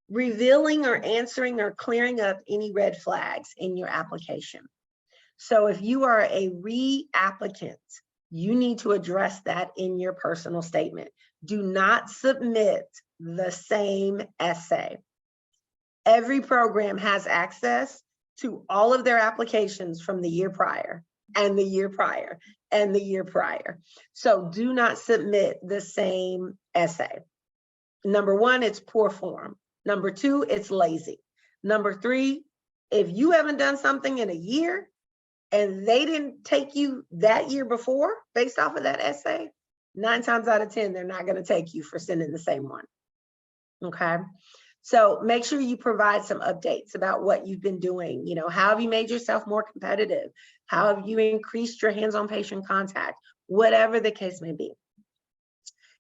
Speaker 4: revealing or answering or clearing up any red flags in your application. So if you are a re-applicant, you need to address that in your personal statement. Do not submit the same essay. Every program has access to all of their applications from the year prior and the year prior and the year prior. So do not submit the same essay. Number one, it's poor form. Number two, it's lazy. Number three, if you haven't done something in a year and they didn't take you that year before based off of that essay, 9 times out of 10, they're not going to take you for sending the same one. Okay. So make sure you provide some updates about what you've been doing. You know, how have you made yourself more competitive? How have you increased your hands-on patient contact? Whatever the case may be.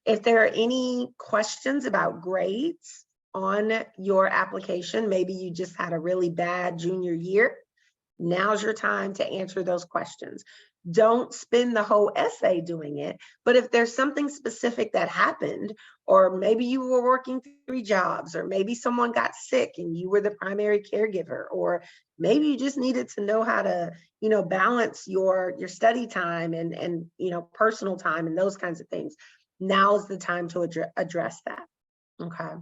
Speaker 4: If there are any questions about grades on your application, maybe you just had a really bad junior year, now's your time to answer those questions. Don't spend the whole essay doing it, but if there's something specific that happened, or maybe you were working 3 jobs, or maybe someone got sick and you were the primary caregiver, or maybe you just needed to know how to, you know, balance your study time and you know, personal time and those kinds of things. Now's the time to address that. Okay.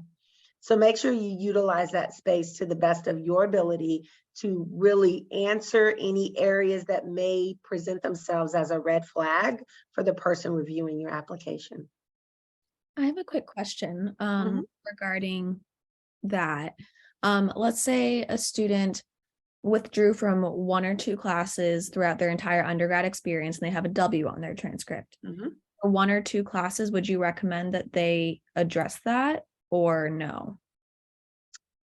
Speaker 4: So make sure you utilize that space to the best of your ability to really answer any areas that may present themselves as a red flag for the person reviewing your application.
Speaker 1: I have a quick question regarding that. Let's say a student withdrew from 1 or 2 classes throughout their entire undergrad experience and they have a W on their transcript. For 1 or 2 classes, would you recommend that they address that or no?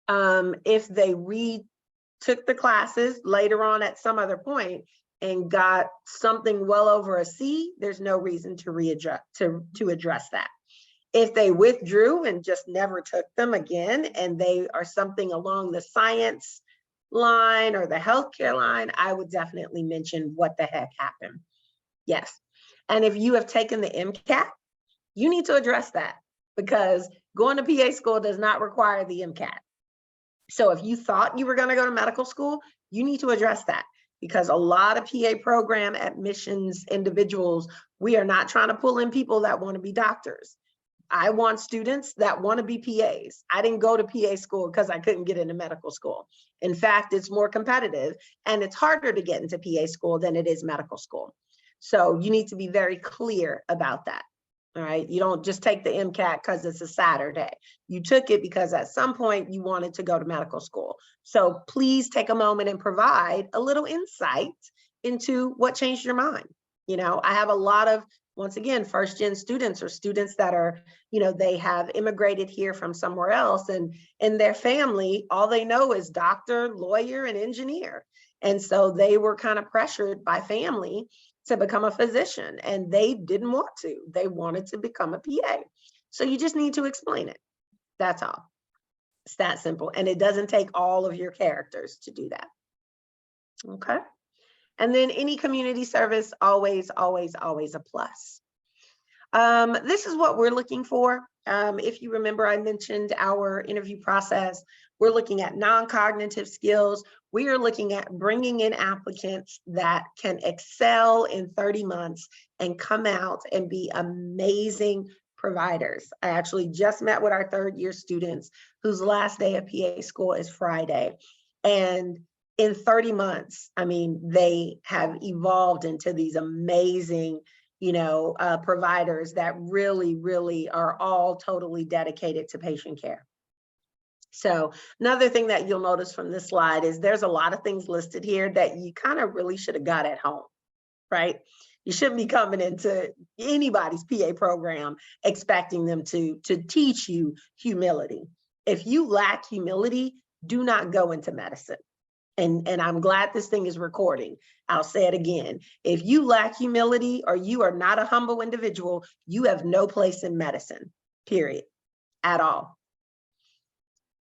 Speaker 4: If they retook the classes later on at some other point and got something well over a C, there's no reason to readjust to address that. If they withdrew and just never took them again, and they are something along the science line or the healthcare line, I would definitely mention what the heck happened. Yes. And if you have taken the MCAT, you need to address that, because going to PA school does not require the MCAT. So if you thought you were going to go to medical school, you need to address that, because a lot of PA program admissions individuals, we are not trying to pull in people that want to be doctors. I want students that want to be PAs. I didn't go to PA school because I couldn't get into medical school. In fact, it's more competitive and it's harder to get into PA school than it is medical school. So you need to be very clear about that. All right. You don't just take the MCAT because it's a Saturday. You took it because at some point you wanted to go to medical school. So please take a moment and provide a little insight into what changed your mind. You know, I have a lot of, once again, first-gen students or students that are, you know, they have immigrated here from somewhere else, and in their family, all they know is doctor, lawyer, and engineer. And so they were kind of pressured by family to become a physician, and they didn't want to. They wanted to become a PA. So you just need to explain it. That's all. It's that simple. And it doesn't take all of your characters to do that. Okay. And then any community service, always, always, always a plus. This is what we're looking for. If you remember, I mentioned our interview process. We're looking at non-cognitive skills. We are looking at bringing in applicants that can excel in 30 months and come out and be amazing providers. I actually just met with our 3rd-year students whose last day of PA school is Friday. And in 30 months, I mean, they have evolved into these amazing, you know, providers that really, really are all totally dedicated to patient care. So another thing that you'll notice from this slide is there's a lot of things listed here that you kind of really should have got at home, right? You shouldn't be coming into anybody's PA program expecting them to teach you humility. If you lack humility, do not go into medicine. And I'm glad this thing is recording. I'll say it again. If you lack humility or you are not a humble individual, you have no place in medicine, period, at all.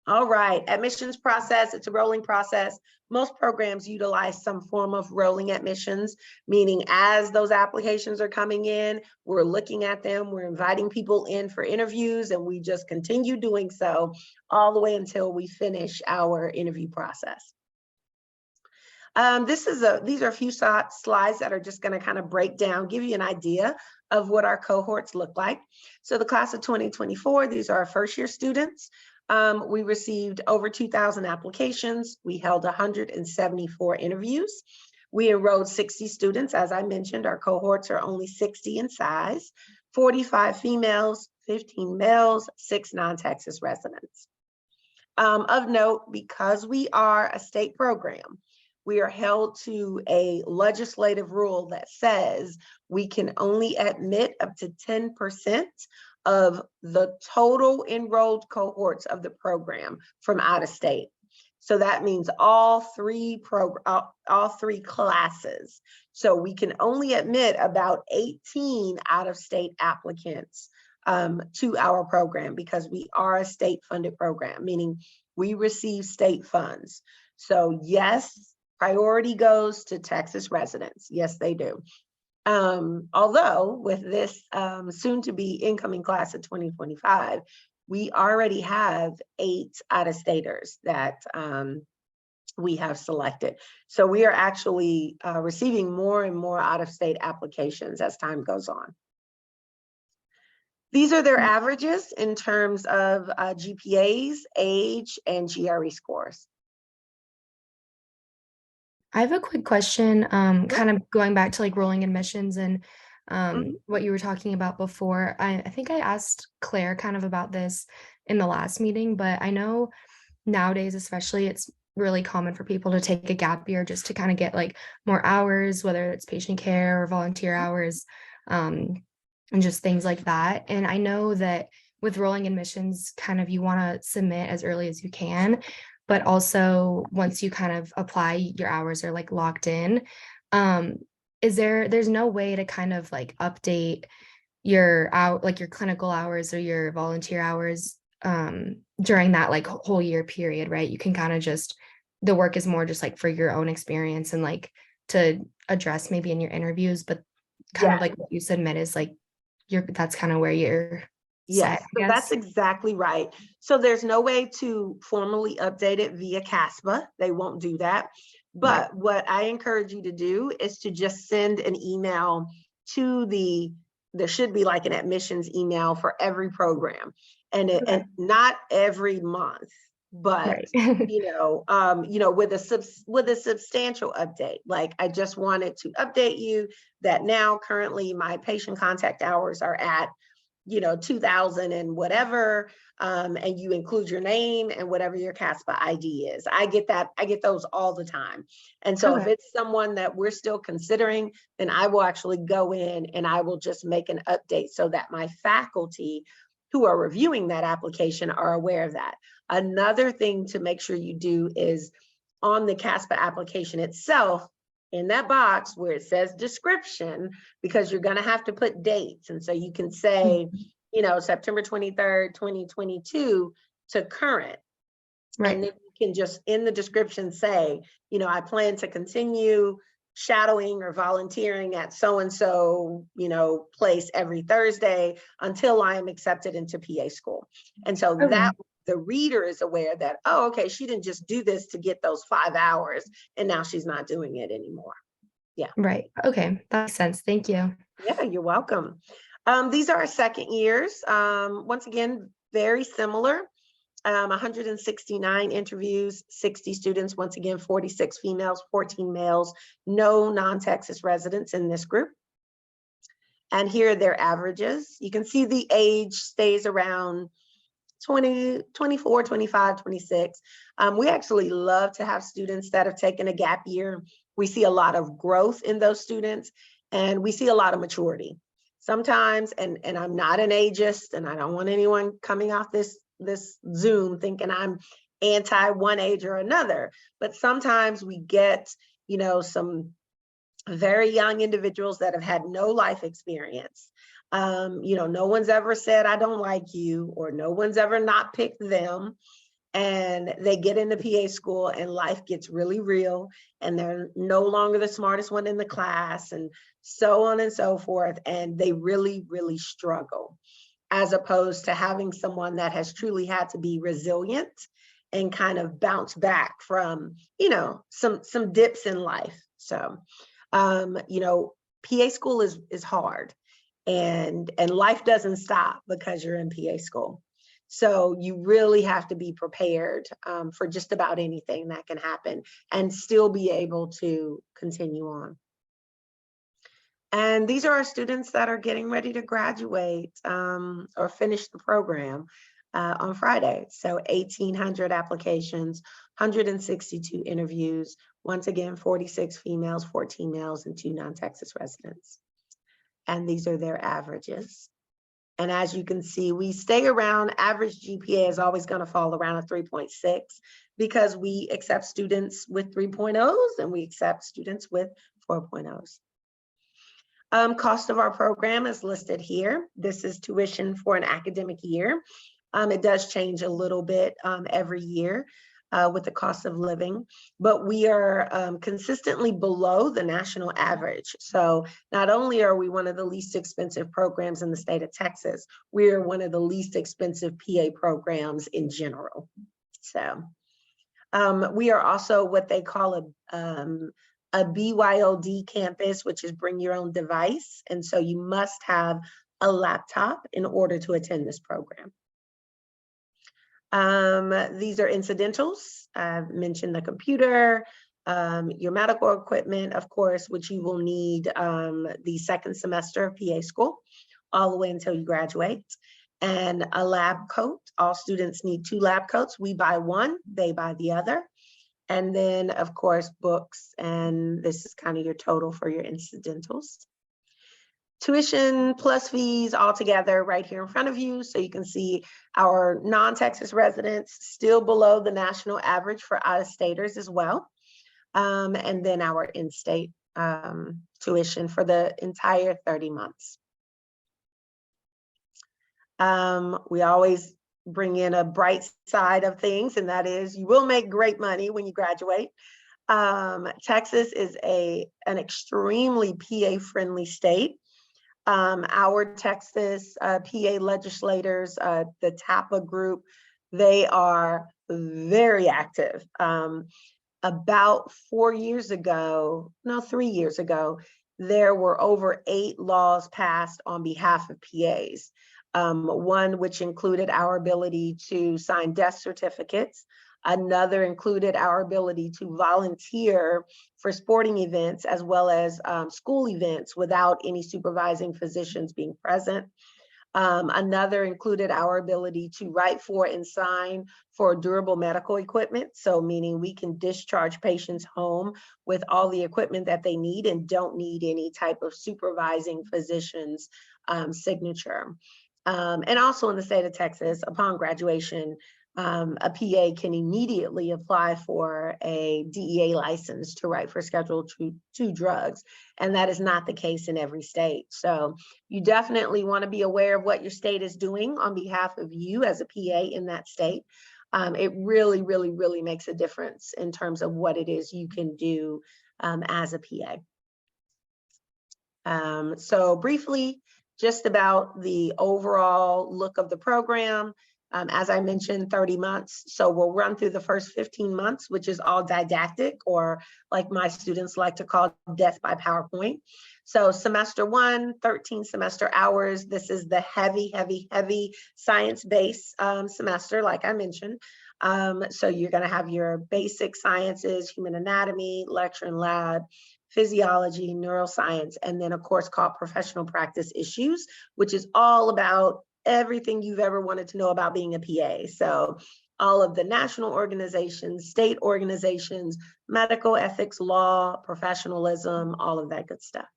Speaker 4: All right, admissions process, it's a rolling process. Most programs utilize some form of rolling admissions, meaning as those applications are coming in, we're looking at them, we're inviting people in for interviews, and we just continue doing so all the way until we finish our interview process. These are a few slides that are just going to kind of break down, give you an idea of what our cohorts look like. So the class of 2024, these are our first year students. We received over 2,000 applications. We held 174 interviews. We enrolled 60 students. As I mentioned, our cohorts are only 60 in size, 45 females, 15 males, 6 non-Texas residents. Of note, because we are a state program, we are held to a legislative rule that says we can only admit up to 10% of the total enrolled cohorts of the program from out of state. So that means all three classes. So we can only admit about 18 out of state applicants to our program because we are a state funded program, meaning we receive state funds. So yes, priority goes to Texas residents. Yes, they do. Although with this soon to be incoming class of 2025, we already have 8 out-of-staters that we have selected. So we are actually receiving more and more out-of-state applications as time goes on. These are their averages in terms of GPAs, age, and GRE scores.
Speaker 5: I have a quick question, kind of going back to like rolling admissions and what you were talking about before. I think I asked Claire kind of about this in the last meeting, but I know nowadays, especially, it's really common for people to take a gap year just to kind of get like more hours, whether it's patient care or volunteer hours, and just things like that. And I know that with rolling admissions, kind of you want to submit as early as you can, but also once you kind of apply, your hours are like locked in. There's no way to kind of like update your your clinical hours or your volunteer hours during that like whole year period, right? You can kind of just, the work is more just like for your own experience and like to address maybe in your interviews, but kind of like what you submit is like that's kind of where you're
Speaker 4: yes,
Speaker 5: set,
Speaker 4: so that's exactly right. So there's no way to formally update it via CASPA. They won't do that. But what I encourage you to do is to just send an email to there should be like an admissions email for every program, and and not every month, but with a substantial update. Like, I just wanted to update you that now currently my patient contact hours are at 2,000 and whatever, and you include your name and whatever your CASPA ID is. I get those all the time. And so if it's someone that we're still considering, then I will actually go in and I will just make an update so that my faculty who are reviewing that application are aware of that. Another thing to make sure you do is on the CASPA application itself, in that box where it says description, because you're going to have to put dates. And so you can say, September 23rd, 2022 to current. Right. And then you can just in the description say, I plan to continue shadowing or volunteering at so-and-so, place every Thursday until I am accepted into PA school. And so that the reader is aware that, oh, okay, she didn't just do this to get those 5 hours and now she's not doing it anymore. Yeah. Right. Okay. That makes sense. Thank you. Yeah, you're welcome. These are our second years. Once again, very similar. 169 interviews, 60 students, once again, 46 females, 14 males, no non-Texas residents in this group. And here are their averages. You can see the age stays around 20, 24, 25, 26. We actually love to have students that have taken a gap year. We see a lot of growth in those students, and we see a lot of maturity. Sometimes, and I'm not an ageist, and I don't want anyone coming off this Zoom thinking I'm anti one age or another, but sometimes we get, some very young individuals that have had no life experience. No one's ever said, I don't like you, or no one's ever not picked them. and they get into PA school and life gets really real, and they're no longer the smartest one in the class, and so on and so forth. And they really, really struggle, as opposed to having someone that has truly had to be resilient and kind of bounce back from, some dips in life. So, PA school is hard, and life doesn't stop because you're in PA school. So you really have to be prepared for just about anything that can happen and still be able to continue on. And these are our students that are getting ready to graduate or finish the program on Friday. So 1,800 applications, 162 interviews. Once again, 46 females, 14 males, and 2 non-Texas residents. And these are their averages. And as you can see, we stay around, average GPA is always going to fall around a 3.6 because we accept students with 3.0s and we accept students with 4.0s. Cost of our program is listed here. This is tuition for an academic year. It does change a little bit every year with the cost of living, but we are consistently below the national average. So not only are we one of the least expensive programs in the state of Texas, we are one of the least expensive PA programs in general. So we are also what they call a BYOD campus, which is bring your own device. And so you must have a laptop in order to attend this program. These are incidentals. I've mentioned the computer, your medical equipment, of course, which you will need the second semester of PA school, all the way until you graduate, and a lab coat. All students need 2 lab coats. We buy one, they buy the other. And then, of course, books, and this is kind of your total for your incidentals. Tuition plus fees all together right here in front of you. So you can see our non-Texas residents still below the national average for out-of-staters as well. And then our in-state tuition for the entire 30 months. We always bring in a bright side of things, and that is you will make great money when you graduate. Texas is an extremely PA-friendly state. Our Texas PA legislators, the TAPA group, they are very active. About 3 years ago, there were over 8 laws passed on behalf of PAs. One which included our ability to sign death certificates. Another included our ability to volunteer for sporting events as well as school events without any supervising physicians being present. Another included our ability to write for and sign for durable medical equipment. So meaning we can discharge patients home with all the equipment that they need and don't need any type of supervising physician's signature. And also in the state of Texas, upon graduation, a PA can immediately apply for a DEA license to write for Schedule II drugs. And that is not the case in every state. So you definitely want to be aware of what your state is doing on behalf of you as a PA in that state. It really, really, really makes a difference in terms of what it is you can do as a PA. So briefly, just about the overall look of the program. As I mentioned, 30 months. So we'll run through the first 15 months, which is all didactic, or like my students like to call death by PowerPoint. So semester 1, 13 semester hours. This is the heavy science-based semester, like I mentioned. So you're gonna have your basic sciences, human anatomy, lecture and lab, physiology, neuroscience, and then a course called professional practice issues, which is all about everything you've ever wanted to know about being a PA. So all of the national organizations, state organizations, medical ethics, law, professionalism, all of that good stuff.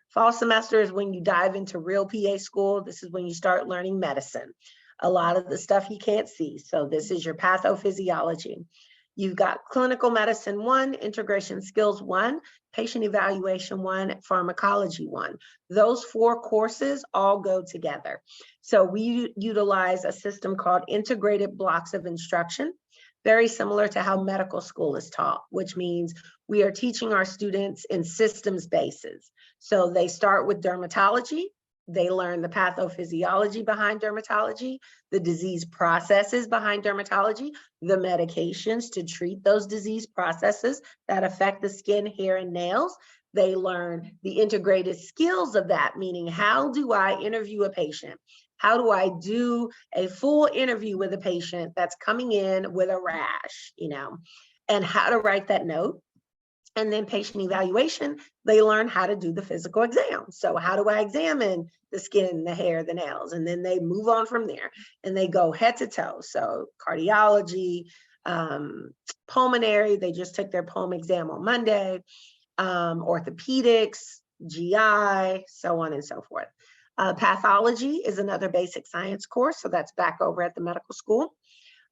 Speaker 4: Fall semester is when you dive into real PA school. This is when you start learning medicine. A lot of the stuff you can't see. So this is your pathophysiology, You've got clinical medicine 1, integration skills 1, patient evaluation 1, pharmacology 1. Those 4 courses all go together. So we utilize a system called integrated blocks of instruction, very similar to how medical school is taught, which means we are teaching our students in systems bases. So they start with dermatology. They learn the pathophysiology behind dermatology, the disease processes behind dermatology, the medications to treat those disease processes that affect the skin, hair, and nails. They learn the integrated skills of that, meaning how do I interview a patient? How do I do a full interview with a patient that's coming in with a rash, and how to write that note. And then patient evaluation, they learn how to do the physical exam. So how do I examine the skin, the hair, the nails? And then they move on from there and they go head to toe. So cardiology, pulmonary, they just took their pulm exam on Monday, orthopedics, GI, so on and so forth. Pathology is another basic science course. So that's back over at the medical school.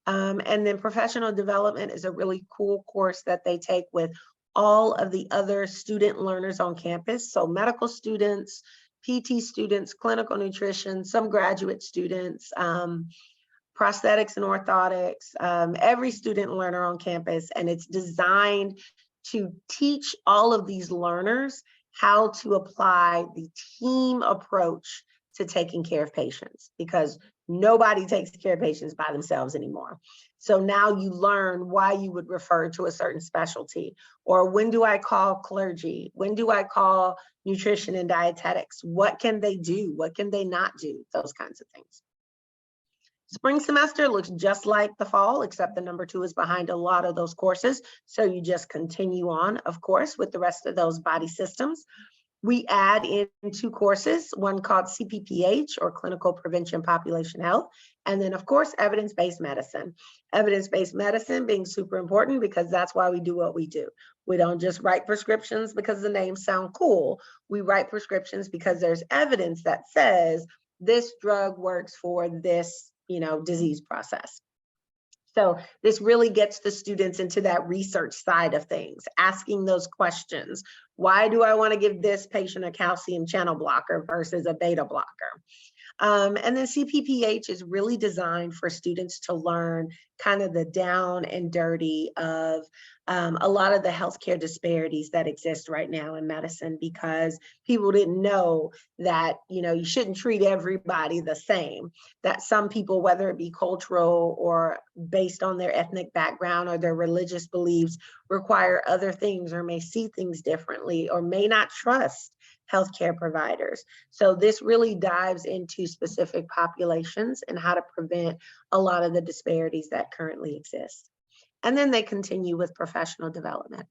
Speaker 4: And then professional development is a really cool course that they take with all of the other student learners on campus. So medical students, PT students, clinical nutrition, some graduate students, prosthetics and orthotics, every student learner on campus. And it's designed to teach all of these learners how to apply the team approach to taking care of patients, because nobody takes care of patients by themselves anymore. So now you learn why you would refer to a certain specialty, or when do I call clergy? When do I call nutrition and dietetics? What can they do? What can they not do? Those kinds of things. Spring semester looks just like the fall, except the number 2 is behind a lot of those courses. So you just continue on, of course, with the rest of those body systems. We add in 2 courses, one called CPPAH, or Clinical Prevention Population Health, and then of course, evidence-based medicine. Evidence-based medicine being super important because that's why we do what we do. We don't just write prescriptions because the names sound cool. We write prescriptions because there's evidence that says this drug works for this, disease process. So this really gets the students into that research side of things, asking those questions. Why do I want to give this patient a calcium channel blocker versus a beta blocker? And then CPPH is really designed for students to learn kind of the down and dirty of a lot of the healthcare disparities that exist right now in medicine, because people didn't know that, you shouldn't treat everybody the same, that some people, whether it be cultural or based on their ethnic background or their religious beliefs, require other things or may see things differently or may not trust healthcare providers. So this really dives into specific populations and how to prevent a lot of the disparities that currently exist. And then they continue with professional development.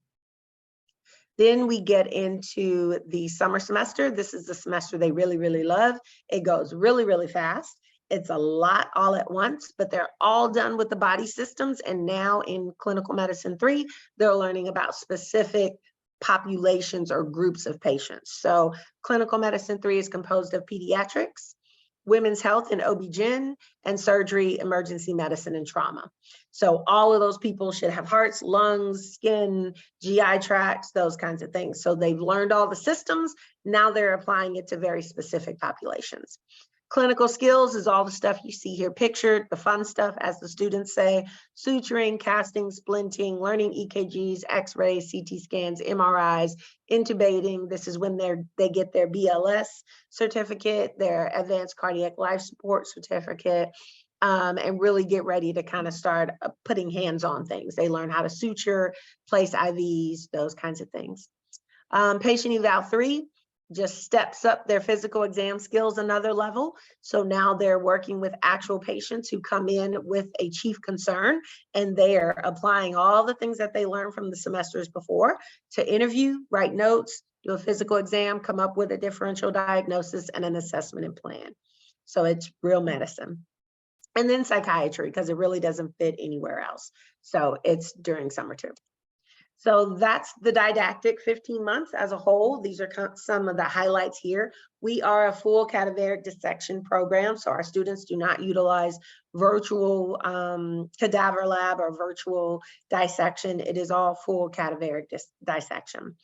Speaker 4: Then we get into the summer semester. This is the semester they really, really love. It goes really, really fast. It's a lot all at once, but they're all done with the body systems. And now in Clinical Medicine 3, they're learning about specific populations or groups of patients. So Clinical Medicine 3 is composed of pediatrics, women's health and OB-GYN, and surgery, emergency medicine, and trauma. So all of those people should have hearts, lungs, skin, GI tracts, those kinds of things. So they've learned all the systems. Now they're applying it to very specific populations. Clinical skills is all the stuff you see here pictured, the fun stuff, as the students say: suturing, casting, splinting, learning EKGs, x-rays, CT scans, MRIs, intubating. This is when they get their BLS certificate, their advanced cardiac life support certificate, and really get ready to kind of start putting hands on things. They learn how to suture, place IVs, those kinds of things. Patient eval 3 just steps up their physical exam skills another level. So now they're working with actual patients who come in with a chief concern, and they're applying all the things that they learned from the semesters before to interview, write notes, do a physical exam, come up with a differential diagnosis and an assessment and plan. So it's real medicine. And then psychiatry, because it really doesn't fit anywhere else. So it's during summer too. So that's the didactic 15 months as a whole. These are some of the highlights here. We are a full cadaveric dissection program, so our students do not utilize virtual cadaver lab or virtual dissection. It is all full cadaveric dissection.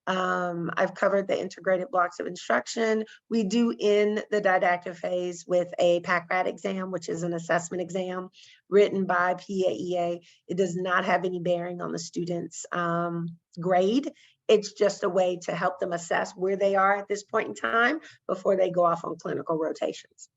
Speaker 4: I've covered the integrated blocks of instruction. We do end the didactic phase with a PPAH exam, which is an assessment exam written by PPAH. It does not have any bearing on the student's grade. It's just a way to help them assess where they are at this point in time before they go off on clinical rotations.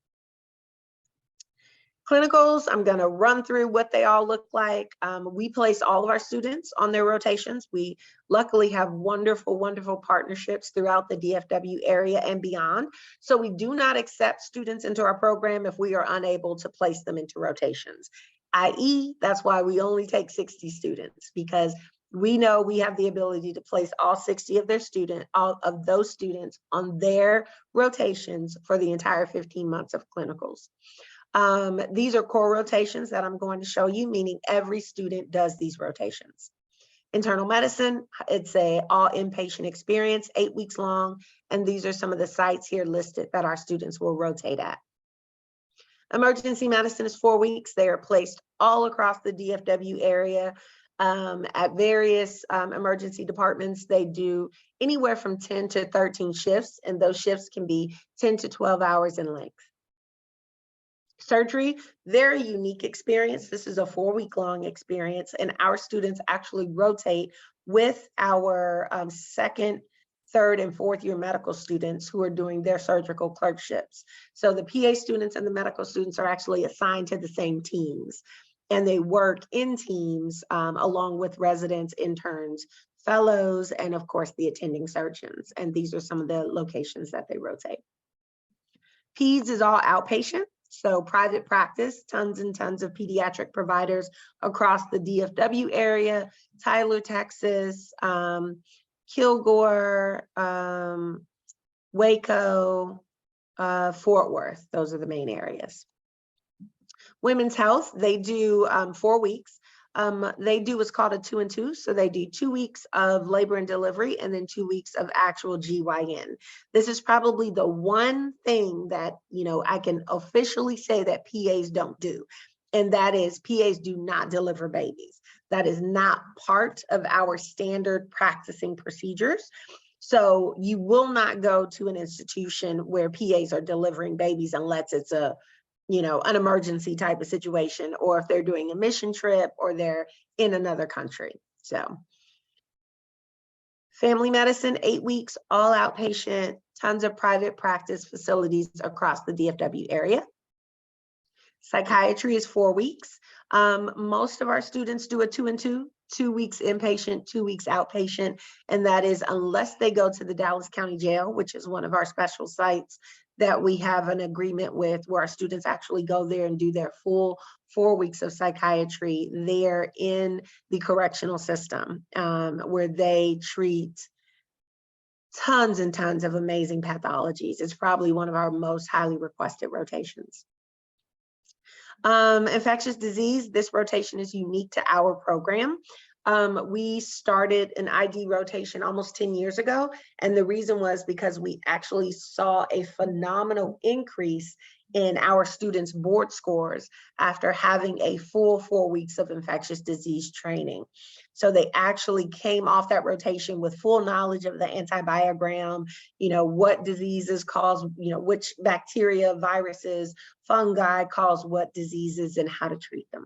Speaker 4: Clinicals, I'm going to run through what they all look like. We place all of our students on their rotations. We luckily have wonderful, wonderful partnerships throughout the DFW area and beyond. So we do not accept students into our program if we are unable to place them into rotations, i.e., that's why we only take 60 students, because we know we have the ability to place all 60 of those students on their rotations for the entire 15 months of clinicals. These are core rotations that I'm going to show you, meaning every student does these rotations. Internal medicine, it's a all inpatient experience, 8 weeks long, and these are some of the sites here listed that our students will rotate at. Emergency medicine is 4 weeks. They are placed all across the DFW area at various emergency departments. They do anywhere from 10 to 13 shifts, and those shifts can be 10 to 12 hours in length. Surgery, very unique experience. This is a 4-week-long experience, and our students actually rotate with our second, third, and fourth year medical students who are doing their surgical clerkships. So the PA students and the medical students are actually assigned to the same teams, and they work in teams along with residents, interns, fellows, and of course the attending surgeons. And these are some of the locations that they rotate. Peds is all outpatient. So private practice, tons and tons of pediatric providers across the DFW area, Tyler, Texas, Kilgore, Waco, Fort Worth. Those are the main areas. Women's health, they do 4 weeks. They do what's called a 2 and 2. So they do 2 weeks of labor and delivery and then 2 weeks of actual GYN. This is probably the one thing that, I can officially say that PAs don't do. And that is PAs do not deliver babies. That is not part of our standard practicing procedures. So you will not go to an institution where PAs are delivering babies unless it's an emergency type of situation, or if they're doing a mission trip or they're in another country. So family medicine, 8 weeks, all outpatient, tons of private practice facilities across the DFW area. Psychiatry is 4 weeks. Most of our students do a 2 and 2, 2 weeks inpatient, 2 weeks outpatient. And that is unless they go to the Dallas County Jail, which is one of our special sites that we have an agreement with, where our students actually go there and do their full 4 weeks of psychiatry there in the correctional system, where they treat tons and tons of amazing pathologies. It's probably one of our most highly requested rotations. Infectious disease, this rotation is unique to our program. We started an ID rotation almost 10 years ago. And the reason was because we actually saw a phenomenal increase in our students' board scores after having a full 4 weeks of infectious disease training. So they actually came off that rotation with full knowledge of the antibiogram, what diseases cause, which bacteria, viruses, fungi cause what diseases and how to treat them.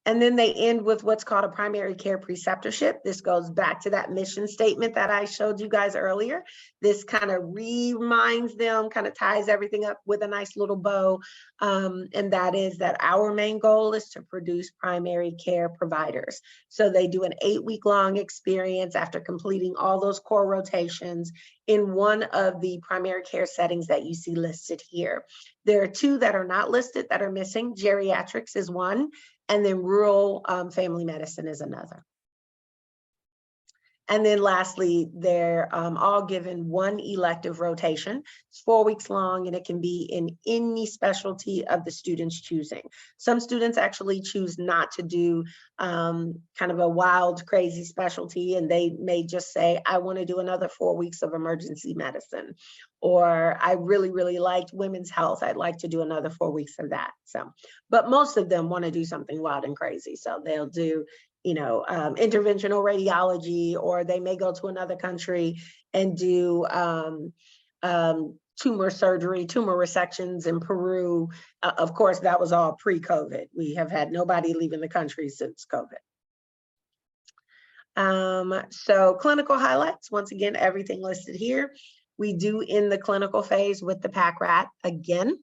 Speaker 4: And then they end with what's called a primary care preceptorship. This goes back to that mission statement that I showed you guys earlier. This kind of reminds them, kind of ties everything up with a nice little bow. And that is that our main goal is to produce primary care providers. So they do an 8-week-long experience after completing all those core rotations in one of the primary care settings that you see listed here. There are 2 that are not listed that are missing. Geriatrics is one, and then rural family medicine is another. And then lastly, they're all given one elective rotation. It's 4 weeks long, and it can be in any specialty of the student's choosing. Some students actually choose not to do kind of a wild, crazy specialty, and they may just say, I want to do another 4 weeks of emergency medicine, or I really, really liked women's health. I'd like to do another 4 weeks of that. So, but most of them want to do something wild and crazy. So they'll do, you know, interventional radiology, or they may go to another country and do tumor surgery, tumor resections in Peru. Of course, that was all pre-COVID. We have had nobody leaving the country since COVID. So clinical highlights, once again, everything listed here. We do in the clinical phase with the PACRAT again.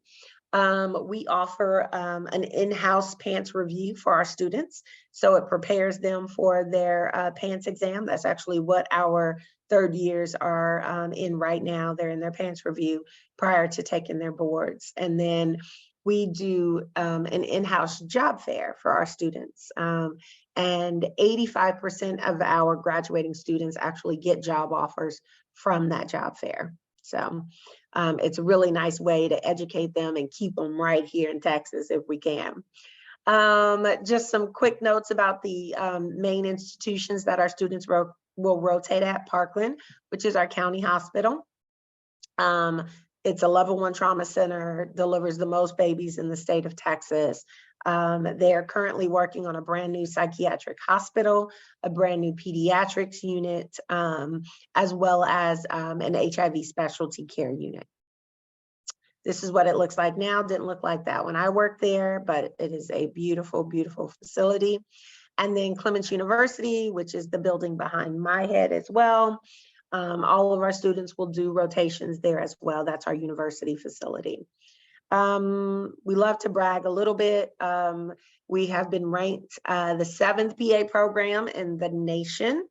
Speaker 4: We offer an in-house PANCE review for our students. So it prepares them for their PANCE exam. That's actually what our third years are in right now. They're in their PANCE review prior to taking their boards. And then we do an in-house job fair for our students. And 85% of our graduating students actually get job offers from that job fair. So it's a really nice way to educate them and keep them right here in Texas if we can. Just some quick notes about the main institutions that our students will rotate at. Parkland, which is our county hospital. It's a level 1 trauma center, delivers the most babies in the state of Texas. They're currently working on a brand new psychiatric hospital, a brand new pediatrics unit, as well as an HIV specialty care unit. This is what it looks like now. Didn't look like that when I worked there, but it is a beautiful, beautiful facility. And then Clements University, which is the building behind my head as well. All of our students will do rotations there as well. That's our university facility. We love to brag a little bit. We have been ranked the 7th PA program in the nation.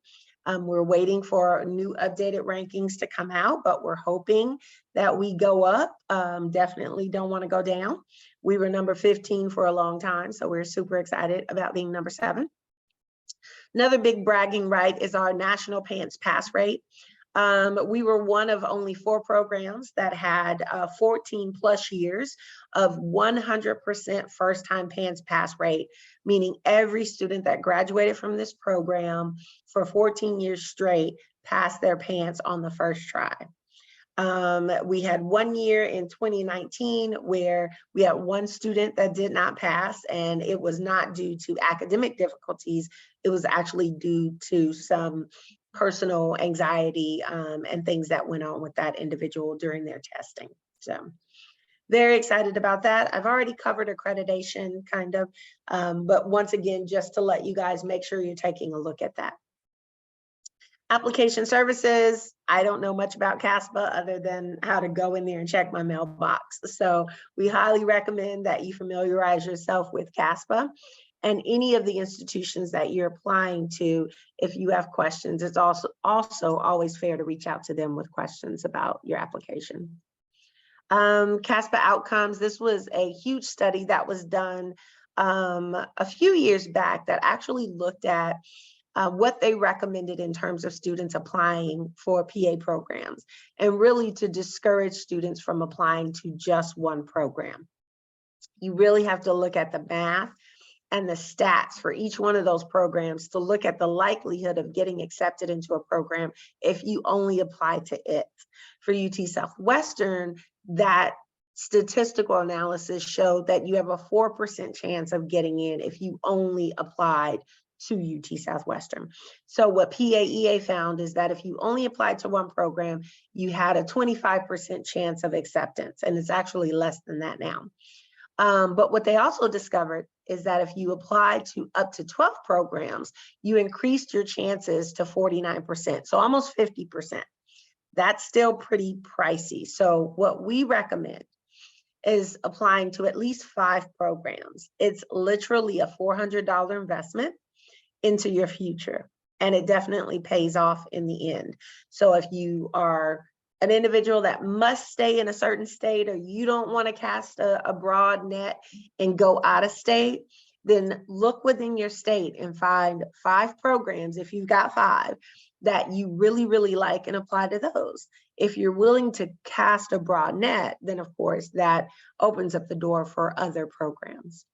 Speaker 4: We're waiting for new updated rankings to come out, but we're hoping that we go up. Definitely don't want to go down. We were number 15 for a long time, so we're super excited about being number 7. Another big bragging right is our national PANCE pass rate. We were one of only 4 programs that had 14 plus years of 100% first-time PANCE pass rate, meaning every student that graduated from this program for 14 years straight passed their PANCE on the first try. We had 1 year in 2019 where we had 1 student that did not pass, and it was not due to academic difficulties. It was actually due to some personal anxiety and things that went on with that individual during their testing. So very excited about that. I've already covered accreditation kind of, but once again, just to let you guys make sure you're taking a look at that. Application services, I don't know much about CASPA other than how to go in there and check my mailbox. So we highly recommend that you familiarize yourself with CASPA and any of the institutions that you're applying to. If you have questions, it's also always fair to reach out to them with questions about your application. CASPA outcomes, this was a huge study that was done a few years back that actually looked at what they recommended in terms of students applying for PA programs, and really to discourage students from applying to just one program. You really have to look at the math and the stats for each one of those programs to look at the likelihood of getting accepted into a program if you only apply to it. For UT Southwestern, that statistical analysis showed that you have a 4% chance of getting in if you only applied to UT Southwestern. So what PAEA found is that if you only applied to one program, you had a 25% chance of acceptance, and it's actually less than that now. But what they also discovered is that if you applied to up to 12 programs, you increased your chances to 49%, so almost 50%. That's still pretty pricey. So what we recommend is applying to at least 5 programs. It's literally a $400 investment into your future, and it definitely pays off in the end. So if you are an individual that must stay in a certain state, or you don't want to cast a broad net and go out of state, then look within your state and find 5 programs, if you've got 5, that you really, really like and apply to those. If you're willing to cast a broad net, then of course that opens up the door for other programs.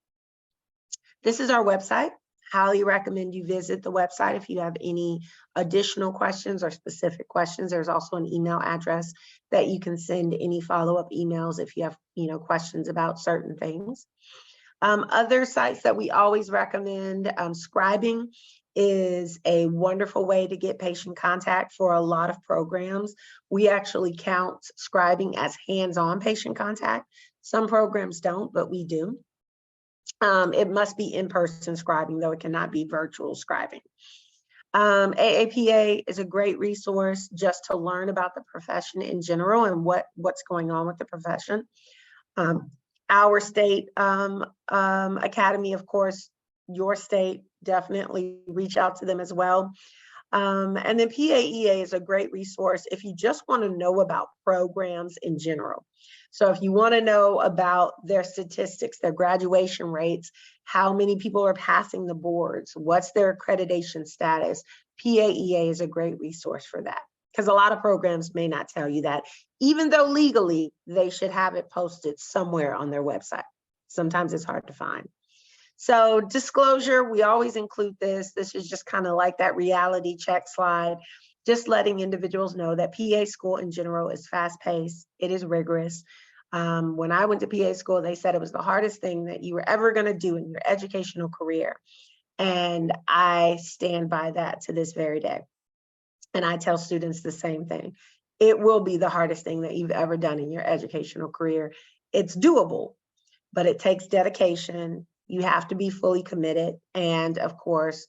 Speaker 4: This is our website. Highly recommend you visit the website if you have any additional questions or specific questions. There's also an email address that you can send any follow-up emails if you have, questions about certain things. Other sites that we always recommend, Scribing is a wonderful way to get patient contact for a lot of programs. We actually count scribing as hands-on patient contact. Some programs don't, but we do. It must be in-person scribing, though it cannot be virtual scribing. AAPA is a great resource just to learn about the profession in general and what's going on with the profession. Our state academy, of course, your state, definitely reach out to them as well. And then PAEA is a great resource if you just want to know about programs in general. So if you want to know about their statistics, their graduation rates, how many people are passing the boards, what's their accreditation status, PAEA is a great resource for that. Because a lot of programs may not tell you that, even though legally they should have it posted somewhere on their website. Sometimes it's hard to find. So disclosure, we always include this. This is just kind of like that reality check slide, just letting individuals know that PA school in general is fast paced. It is rigorous. When I went to PA school, they said it was the hardest thing that you were ever going to do in your educational career. And I stand by that to this very day. And I tell students the same thing. It will be the hardest thing that you've ever done in your educational career. It's doable, but it takes dedication. You have to be fully committed. And of course,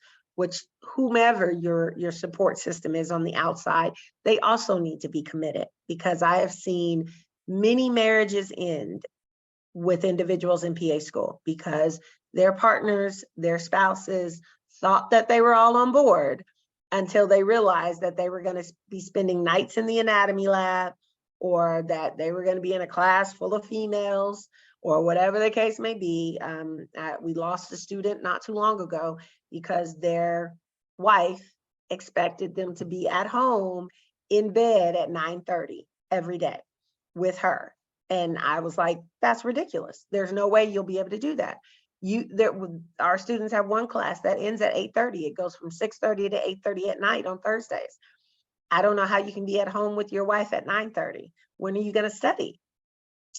Speaker 4: whomever your support system is on the outside, they also need to be committed, because I have seen many marriages end with individuals in PA school because their partners, their spouses thought that they were all on board until they realized that they were going to be spending nights in the anatomy lab, or that they were going to be in a class full of females, or whatever the case may be. We lost a student not too long ago because their wife expected them to be at home in bed at 9:30 every day with her. And I was like, that's ridiculous. There's no way you'll be able to do that. Our students have one class that ends at 8:30. It goes from 6:30 to 8:30 at night on Thursdays. I don't know how you can be at home with your wife at 9:30. When are you going to study?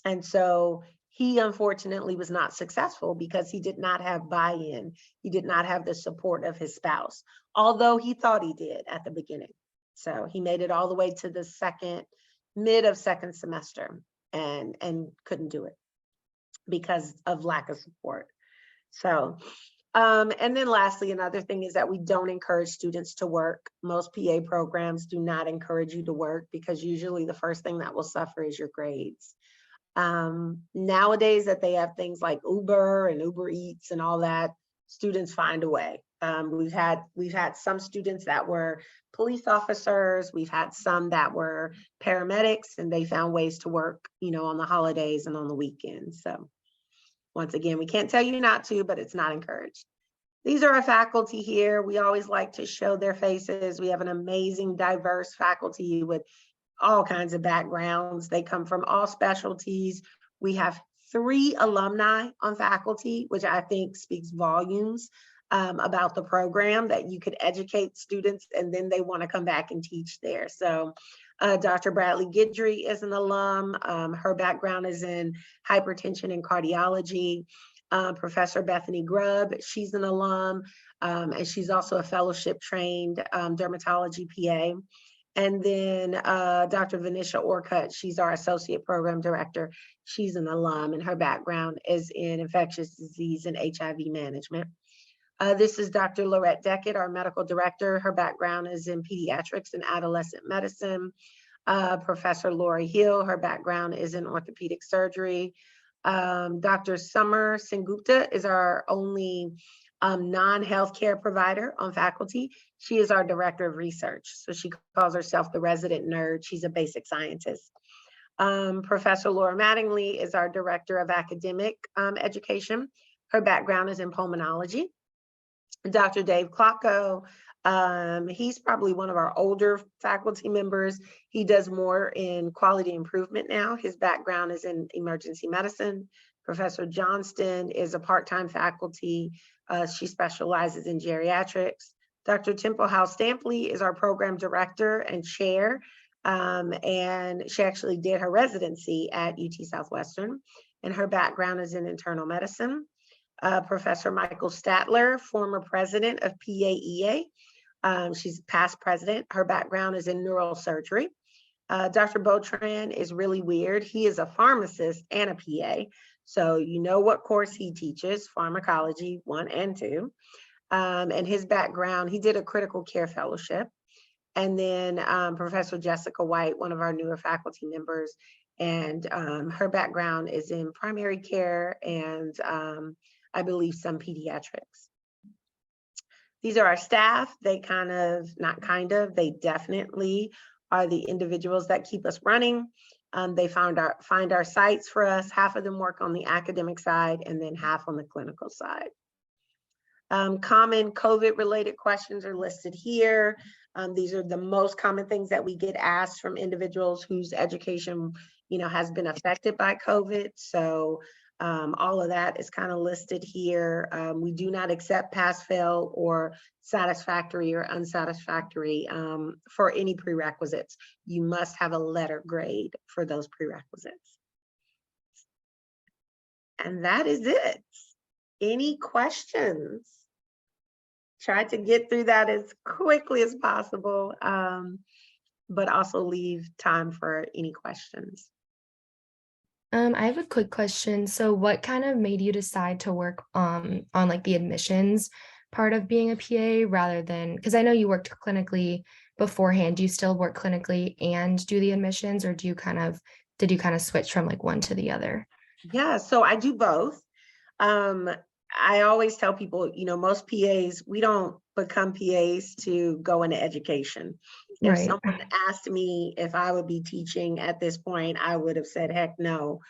Speaker 4: And so he unfortunately was not successful because he did not have buy-in. He did not have the support of his spouse, although he thought he did at the beginning. So he made it all the way to the mid of second semester and couldn't do it because of lack of support. So, and then lastly, another thing is that we don't encourage students to work. Most PA programs do not encourage you to work because usually the first thing that will suffer is your grades. Nowadays that they have things like Uber and Uber Eats and all that, students find a way. We've had some students that were police officers. We've had some that were paramedics, and they found ways to work, on the holidays and on the weekends. So once again, we can't tell you not to, but it's not encouraged. These are our faculty here. We always like to show their faces. We have an amazing, diverse faculty with all kinds of backgrounds. They come from all specialties. We have 3 alumni on faculty, which I think speaks volumes about the program, that you could educate students and then they want to come back and teach there. So Dr. Bradley Guidry is an alum. Her background is in hypertension and cardiology. Professor Bethany Grubb, she's an alum, and she's also a fellowship trained dermatology PA. And then Dr. Venetia Orcutt, she's our associate program director. She's an alum, and her background is in infectious disease and HIV management. This is Dr. Lorette Deckett, our medical director. Her background is in pediatrics and adolescent medicine. Professor Lori Hill, her background is in orthopedic surgery. Dr. Summer Sengupta is our only non-healthcare provider on faculty. She is our director of research. So she calls herself the resident nerd. She's a basic scientist. Professor Laura Mattingly is our director of academic education. Her background is in pulmonology. Dr. Dave Klocko, he's probably one of our older faculty members. He does more in quality improvement now. His background is in emergency medicine. Professor Johnston is a part-time faculty. She specializes in geriatrics. Dr. Temple House Stampley is our program director and chair, and she actually did her residency at UT Southwestern, and her background is in internal medicine. Professor Michael Statler, former president of PAEA. She's past president. Her background is in neurosurgery. Dr. Botran is really weird. He is a pharmacist and a PA. So you know what course he teaches, pharmacology 1 and 2. And his background, he did a critical care fellowship. And then Professor Jessica White, one of our newer faculty members, and her background is in primary care and I believe some pediatrics. These are our staff. They they definitely are the individuals that keep us running. They find our sites for us. Half of them work on the academic side and then half on the clinical side. Common COVID-related questions are listed here. These are the most common things that we get asked from individuals whose education, has been affected by COVID. So all of that is kind of listed here. We do not accept pass, fail, or satisfactory or unsatisfactory for any prerequisites. You must have a letter grade for those prerequisites. And that is it. Any questions? Try to get through that as quickly as possible, but also leave time for any questions.
Speaker 5: I have a quick question. So what kind of made you decide to work on like the admissions part of being a PA rather than, because I know you worked clinically beforehand, do you still work clinically and do the admissions, or did you kind of switch from like one to the other?
Speaker 4: Yeah, so I do both. I always tell people, most PAs, we don't become PAs to go into education. If
Speaker 5: Right.
Speaker 4: someone asked me if I would be teaching at this point, I would have said, heck no.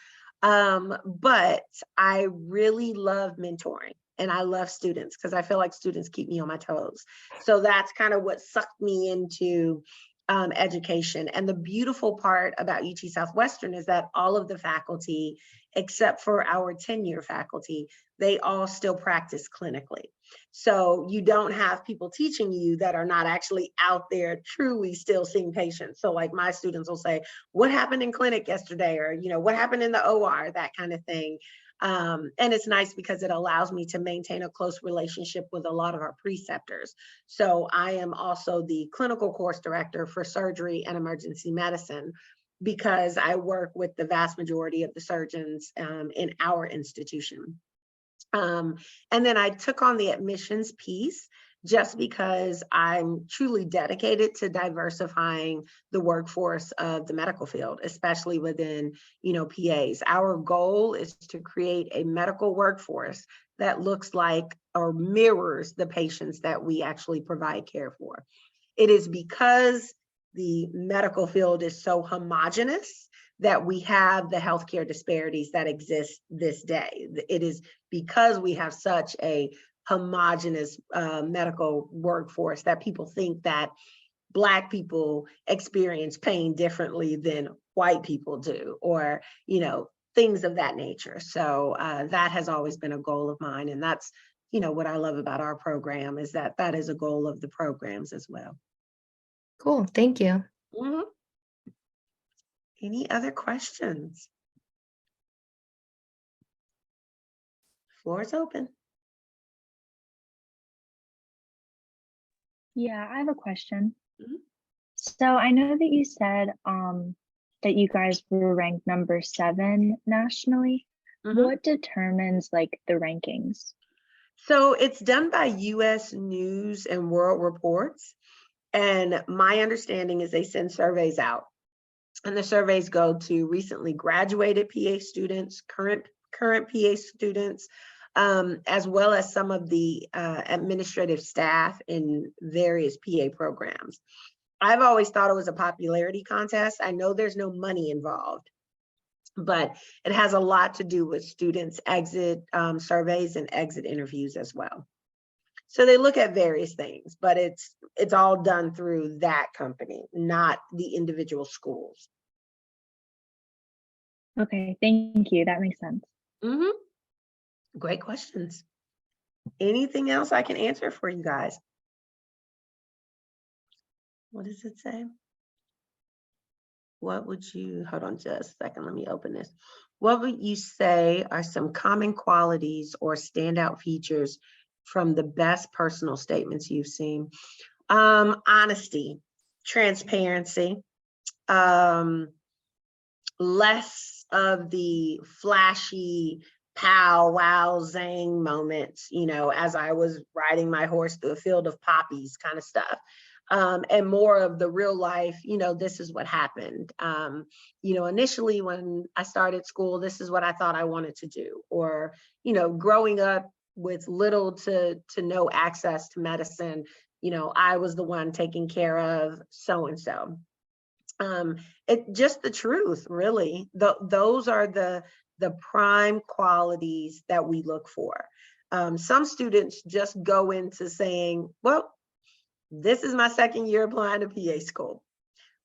Speaker 4: But I really love mentoring and I love students because I feel like students keep me on my toes. So that's kind of what sucked me into education. And the beautiful part about UT Southwestern is that all of the faculty, except for our tenure faculty, they all still practice clinically. So you don't have people teaching you that are not actually out there truly still seeing patients. So like my students will say, what happened in clinic yesterday? Or, what happened in the OR, that kind of thing. And it's nice because it allows me to maintain a close relationship with a lot of our preceptors. So I am also the clinical course director for surgery and emergency medicine, because I work with the vast majority of the surgeons in our institution. And then I took on the admissions piece just because I'm truly dedicated to diversifying the workforce of the medical field, especially within, PAs. Our goal is to create a medical workforce that looks like or mirrors the patients that we actually provide care for. It is because the medical field is so homogenous that we have the healthcare disparities that exist this day. It is because we have such a homogenous medical workforce that people think that Black people experience pain differently than white people do, or, things of that nature. So that has always been a goal of mine. And that's, what I love about our program is that that is a goal of the programs as well.
Speaker 5: Cool, thank you.
Speaker 4: Mm-hmm. Any other questions? Floor is open.
Speaker 6: Yeah, I have a question.
Speaker 4: Mhm.
Speaker 6: So I know that you said that you guys were ranked number 7 nationally.
Speaker 4: Mhm.
Speaker 6: What determines like the rankings?
Speaker 4: So it's done by US News and World Reports. And my understanding is they send surveys out. And the surveys go to recently graduated PA students, current PA students, as well as some of the administrative staff in various PA programs. I've always thought it was a popularity contest. I know there's no money involved. but it has a lot to do with students' exit surveys and exit interviews as well. So they look at various things, but it's all done through that company, not the individual schools.
Speaker 6: Okay, thank you. That makes sense.
Speaker 4: Mm-hmm. Great questions. Anything else I can answer for you guys? What does it say? What would you, hold on just a second, let me open this. What would you say are some common qualities or standout features from the best personal statements you've seen? Honesty, transparency, less of the flashy pow wow zang moments, you know, as I was riding my horse through a field of poppies kind of stuff. And more of the real life, you know, this is what happened. You know, initially when I started school, this is what I thought I wanted to do. Or, you know, growing up with little to no access to medicine, you know, I was the one taking care of so-and-so. It just the truth, really. Those are the prime qualities that we look for. Some students just go into saying, well, this is my second year applying to PA school.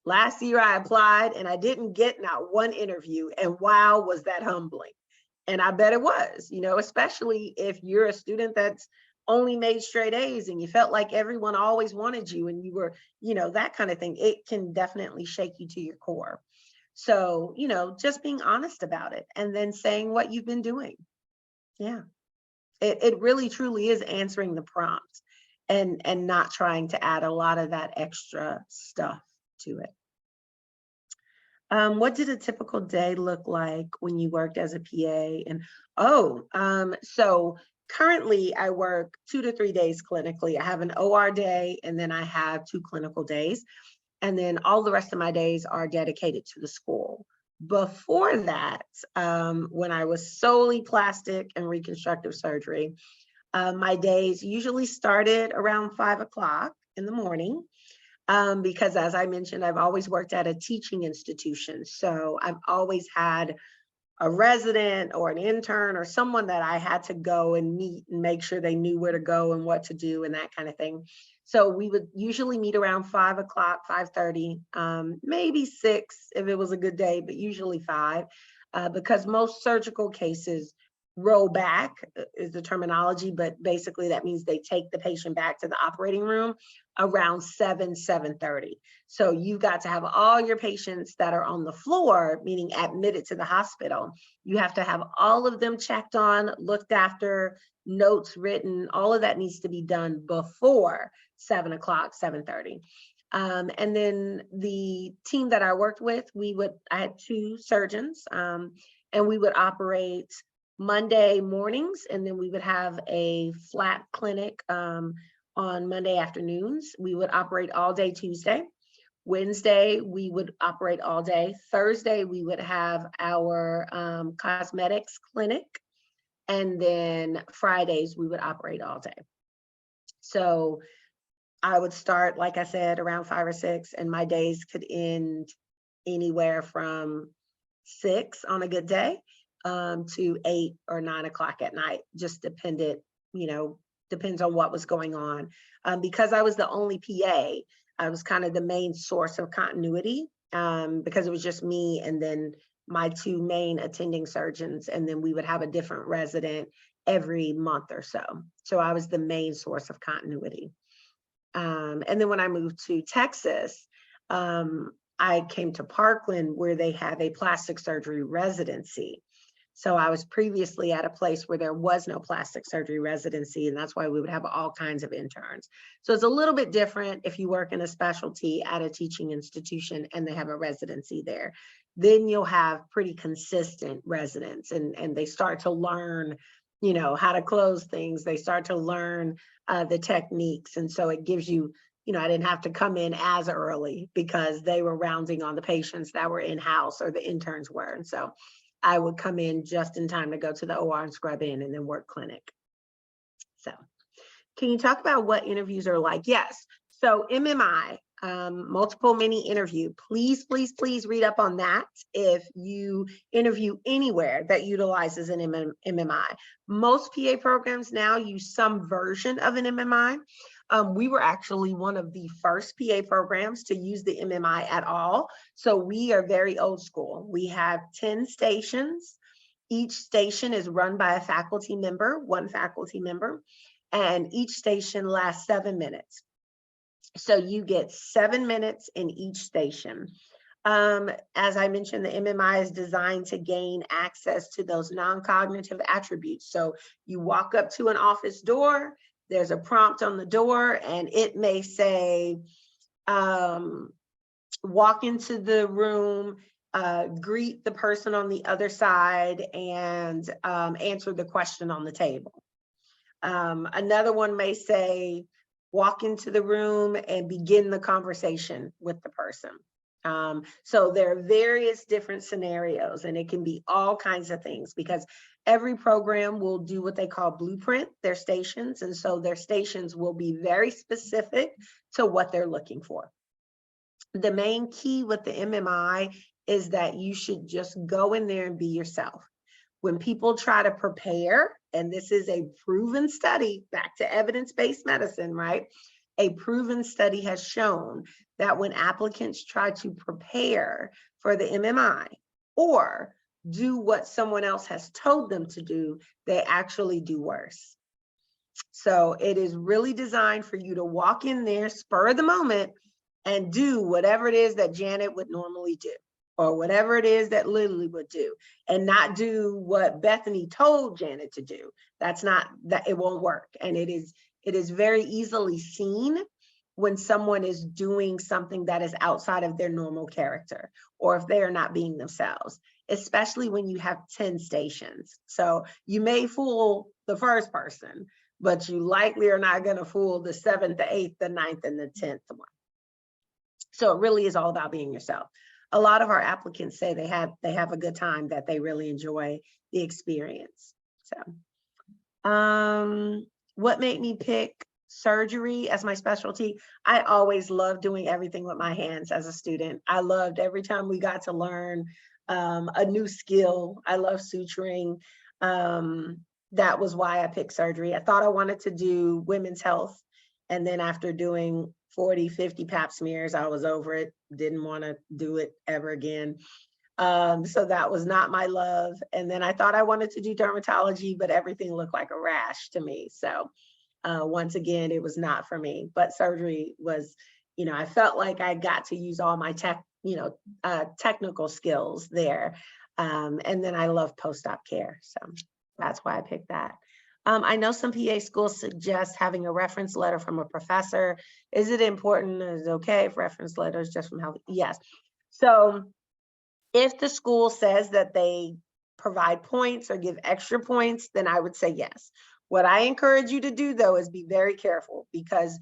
Speaker 4: Last year I applied and I didn't get not one interview, and wow, was that humbling. And I bet it was, you know, especially if you're a student that's only made straight A's and you felt like everyone always wanted you and you were, you know, that kind of thing. It can definitely shake you to your core. So, you know, just being honest about it and then saying what you've been doing. Yeah, it really truly is answering the prompts and not trying to add a lot of that extra stuff to it. What did a typical day look like when you worked as a PA? And so currently I work 2 to 3 days clinically. I have an OR day and then I have 2 clinical days. And then all the rest of my days are dedicated to the school. Before that, when I was solely plastic and reconstructive surgery, my days usually started around 5 o'clock in the morning. Because as I mentioned, I've always worked at a teaching institution. So I've always had a resident or an intern or someone that I had to go and meet and make sure they knew where to go and what to do and that kind of thing. So we would usually meet around 5 o'clock, 5:30, maybe 6 if it was a good day, but usually 5, because most surgical cases roll back is the terminology, but basically that means they take the patient back to the operating room around 7:30. So you've got to have all your patients that are on the floor, meaning admitted to the hospital. You have to have all of them checked on, looked after, notes written, all of that needs to be done before 7 o'clock, 7:30. And then the team that I worked with, I had 2 surgeons, and we would operate Monday mornings, and then we would have a flat clinic on Monday afternoons. We would operate all day Tuesday. Wednesday, we would operate all day. Thursday, we would have our cosmetics clinic. And then Fridays, we would operate all day. So I would start, like I said, around 5 or 6, and my days could end anywhere from 6 on a good day to 8 or 9 o'clock at night, just depended, you know, depends on what was going on. Because I was the only PA, I was kind of the main source of continuity because it was just me and then my 2 main attending surgeons, and then we would have a different resident every month or so. So I was the main source of continuity. And then when I moved to Texas, I came to Parkland where they have a plastic surgery residency. So I was previously at a place where there was no plastic surgery residency, and that's why we would have all kinds of interns. So it's a little bit different if you work in a specialty at a teaching institution and they have a residency there. Then you'll have pretty consistent residents, and they start to learn, you know, how to close things. They start to learn the techniques. And so it gives you, you know, I didn't have to come in as early because they were rounding on the patients that were in-house or the interns were. And so I would come in just in time to go to the OR and scrub in and then work clinic. So can you talk about what interviews are like? Yes. So MMI, multiple mini interview. Please, please, please read up on that if you interview anywhere that utilizes an MMI. Most PA programs now use some version of an MMI. We were actually one of the first PA programs to use the MMI at all. So we are very old school. We have 10 stations. Each station is run by a faculty member, one faculty member, and each station lasts 7 minutes. So you get 7 minutes in each station. As I mentioned, the MMI is designed to gain access to those non-cognitive attributes. So you walk up to an office door, there's a prompt on the door, and it may say, walk into the room, greet the person on the other side, and answer the question on the table. Another one may say, walk into the room and begin the conversation with the person. So there are various different scenarios, and it can be all kinds of things, because every program will do what they call blueprint their stations. And so their stations will be very specific to what they're looking for. The main key with the MMI is that you should just go in there and be yourself. When people try to prepare, and this is a proven study, back to evidence-based medicine, right? A proven study has shown that when applicants try to prepare for the MMI or do what someone else has told them to do, they actually do worse. So it is really designed for you to walk in there, spur of the moment, and do whatever it is that Janet would normally do, or whatever it is that Lily would do, and not do what Bethany told Janet to do. That's not, that it won't work. And it is very easily seen when someone is doing something that is outside of their normal character, or if they are not being themselves, especially when you have 10 stations. So you may fool the first person, but you likely are not going to fool the 7th, the 8th, the 9th, and the 10th one. So it really is all about being yourself. A lot of our applicants say they have a good time, that they really enjoy the experience. So what made me pick surgery as my specialty? I always loved doing everything with my hands as a student. I loved every time we got to learn a new skill. I love suturing. That was why I picked surgery. I thought I wanted to do women's health. And then after doing 40, 50 pap smears, I was over it, didn't want to do it ever again. So that was not my love. And then I thought I wanted to do dermatology, but everything looked like a rash to me. So once again, it was not for me. But surgery was, I felt like I got to use all my technical skills there. And then I love post-op care. So that's why I picked that. I know some PA schools suggest having a reference letter from a professor. Is it important? Is it okay if reference letters just from health? Yes. So if the school says that they provide points or give extra points, then I would say yes. What I encourage you to do, though, is be very careful, because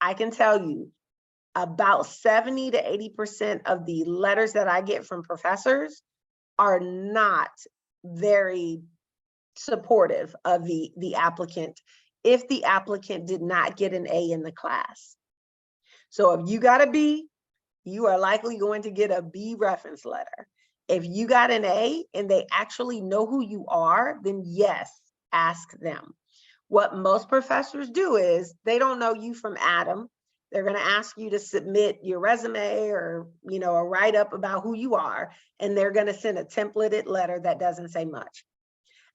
Speaker 4: I can tell you about 70 to 80% of the letters that I get from professors are not very supportive of the applicant if the applicant did not get an A in the class. So if you got a B, you are likely going to get a B reference letter. If you got an A and they actually know who you are, then yes, ask them. What most professors do is they don't know you from Adam. They're going to ask you to submit your resume or, a write-up about who you are, and they're going to send a templated letter that doesn't say much.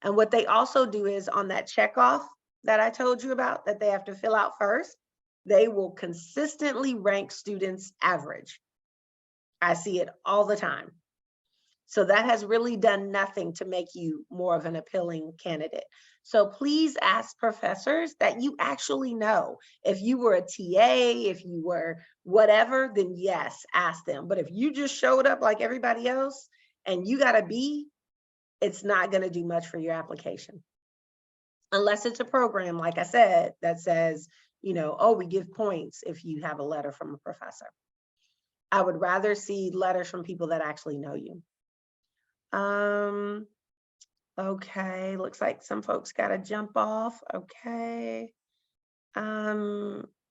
Speaker 4: And what they also do is, on that checkoff that I told you about that they have to fill out first, they will consistently rank students average. I see it all the time. So that has really done nothing to make you more of an appealing candidate. So please ask professors that you actually know. If you were a TA, if you were whatever, then yes, ask them. But if you just showed up like everybody else and you got a B, it's not going to do much for your application. Unless it's a program, like I said, that says, oh, we give points if you have a letter from a professor. I would rather see letters from people that actually know you. Okay, looks like some folks got to jump off. Okay.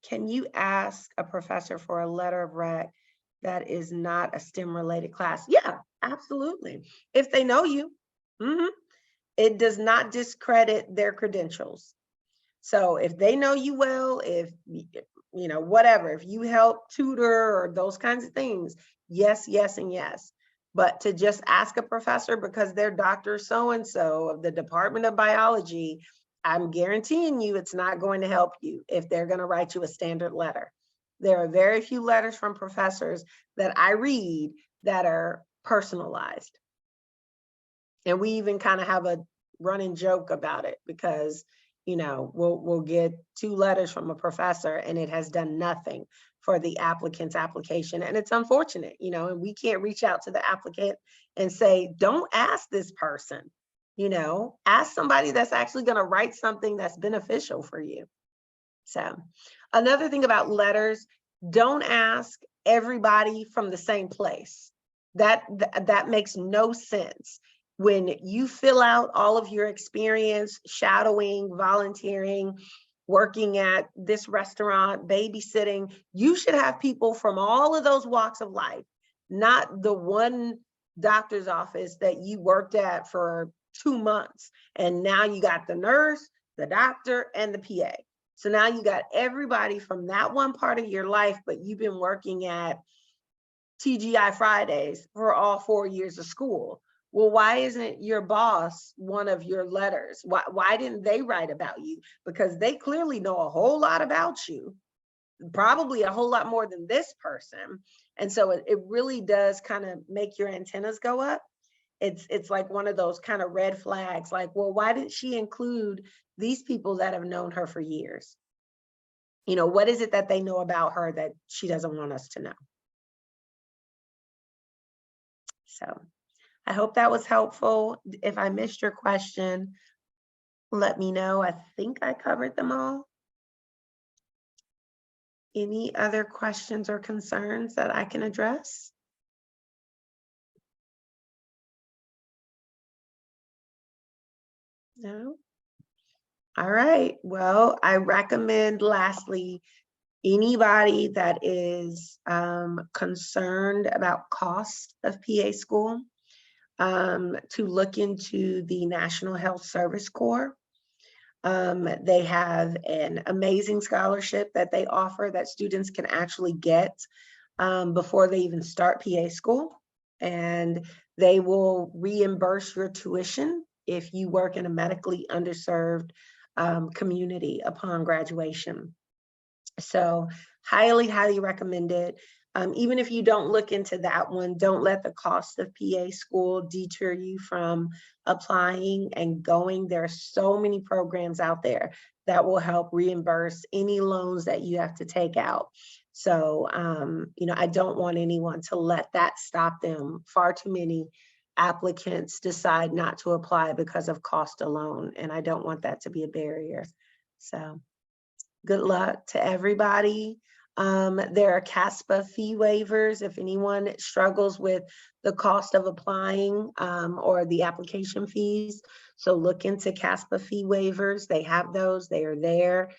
Speaker 4: can you ask a professor for a letter of rec that is not a STEM related class? Yeah, absolutely. If they know you, it does not discredit their credentials. So if they know you well, if you know, whatever, if you help tutor or those kinds of things, yes, yes, and yes. But to just ask a professor because they're Dr. So-and-so of the Department of Biology, I'm guaranteeing you it's not going to help you if they're going to write you a standard letter. There are very few letters from professors that I read that are personalized. And we even kind of have a running joke about it because, you know, we'll get 2 letters from a professor and it has done nothing for the applicant's application. And it's unfortunate, you know, and we can't reach out to the applicant and say, don't ask this person, you know, ask somebody that's actually going to write something that's beneficial for you. So another thing about letters, don't ask everybody from the same place. That makes no sense. When you fill out all of your experience, shadowing, volunteering, working at this restaurant, babysitting, you should have people from all of those walks of life, not the one doctor's office that you worked at for 2 months. And now you got the nurse, the doctor, and the PA. So now you got everybody from that one part of your life, but you've been working at TGI Fridays for all 4 years of school. Well, why isn't your boss one of your letters? Why didn't they write about you? Because they clearly know a whole lot about you, probably a whole lot more than this person. And so it really does kind of make your antennas go up. It's like one of those kind of red flags, like, well, why didn't she include these people that have known her for years? You know, what is it that they know about her that she doesn't want us to know? So I hope that was helpful. If I missed your question, let me know. I think I covered them all. Any other questions or concerns that I can address? No? All right. Well, I recommend lastly, anybody that is concerned about cost of PA school, to look into the National Health Service Corps. They have an amazing scholarship that they offer that students can actually get before they even start PA school. And they will reimburse your tuition if you work in a medically underserved community upon graduation. So highly, highly recommend it. Even if you don't look into that one, don't let the cost of PA school deter you from applying and going. There are so many programs out there that will help reimburse any loans that you have to take out. So, you know, I don't want anyone to let that stop them. Far too many applicants decide not to apply because of cost alone, and I don't want that to be a barrier. So good luck to everybody. There are CASPA fee waivers if anyone struggles with the cost of applying or the application fees. So look into CASPA fee waivers. They have those, they are there.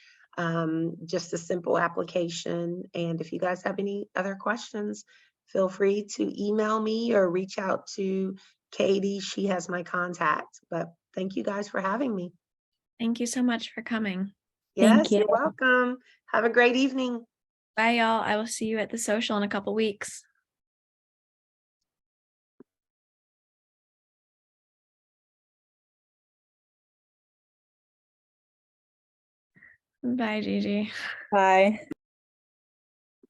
Speaker 4: Just a simple application. And if you guys have any other questions, feel free to email me or reach out to Katie. She has my contact. But thank you guys for having me.
Speaker 1: Thank you so much for coming.
Speaker 4: Yes,
Speaker 6: you.
Speaker 4: you're welcome. Have a great evening.
Speaker 1: Bye, y'all. I will see you at the social in a couple weeks. Bye, Gigi.
Speaker 2: Bye.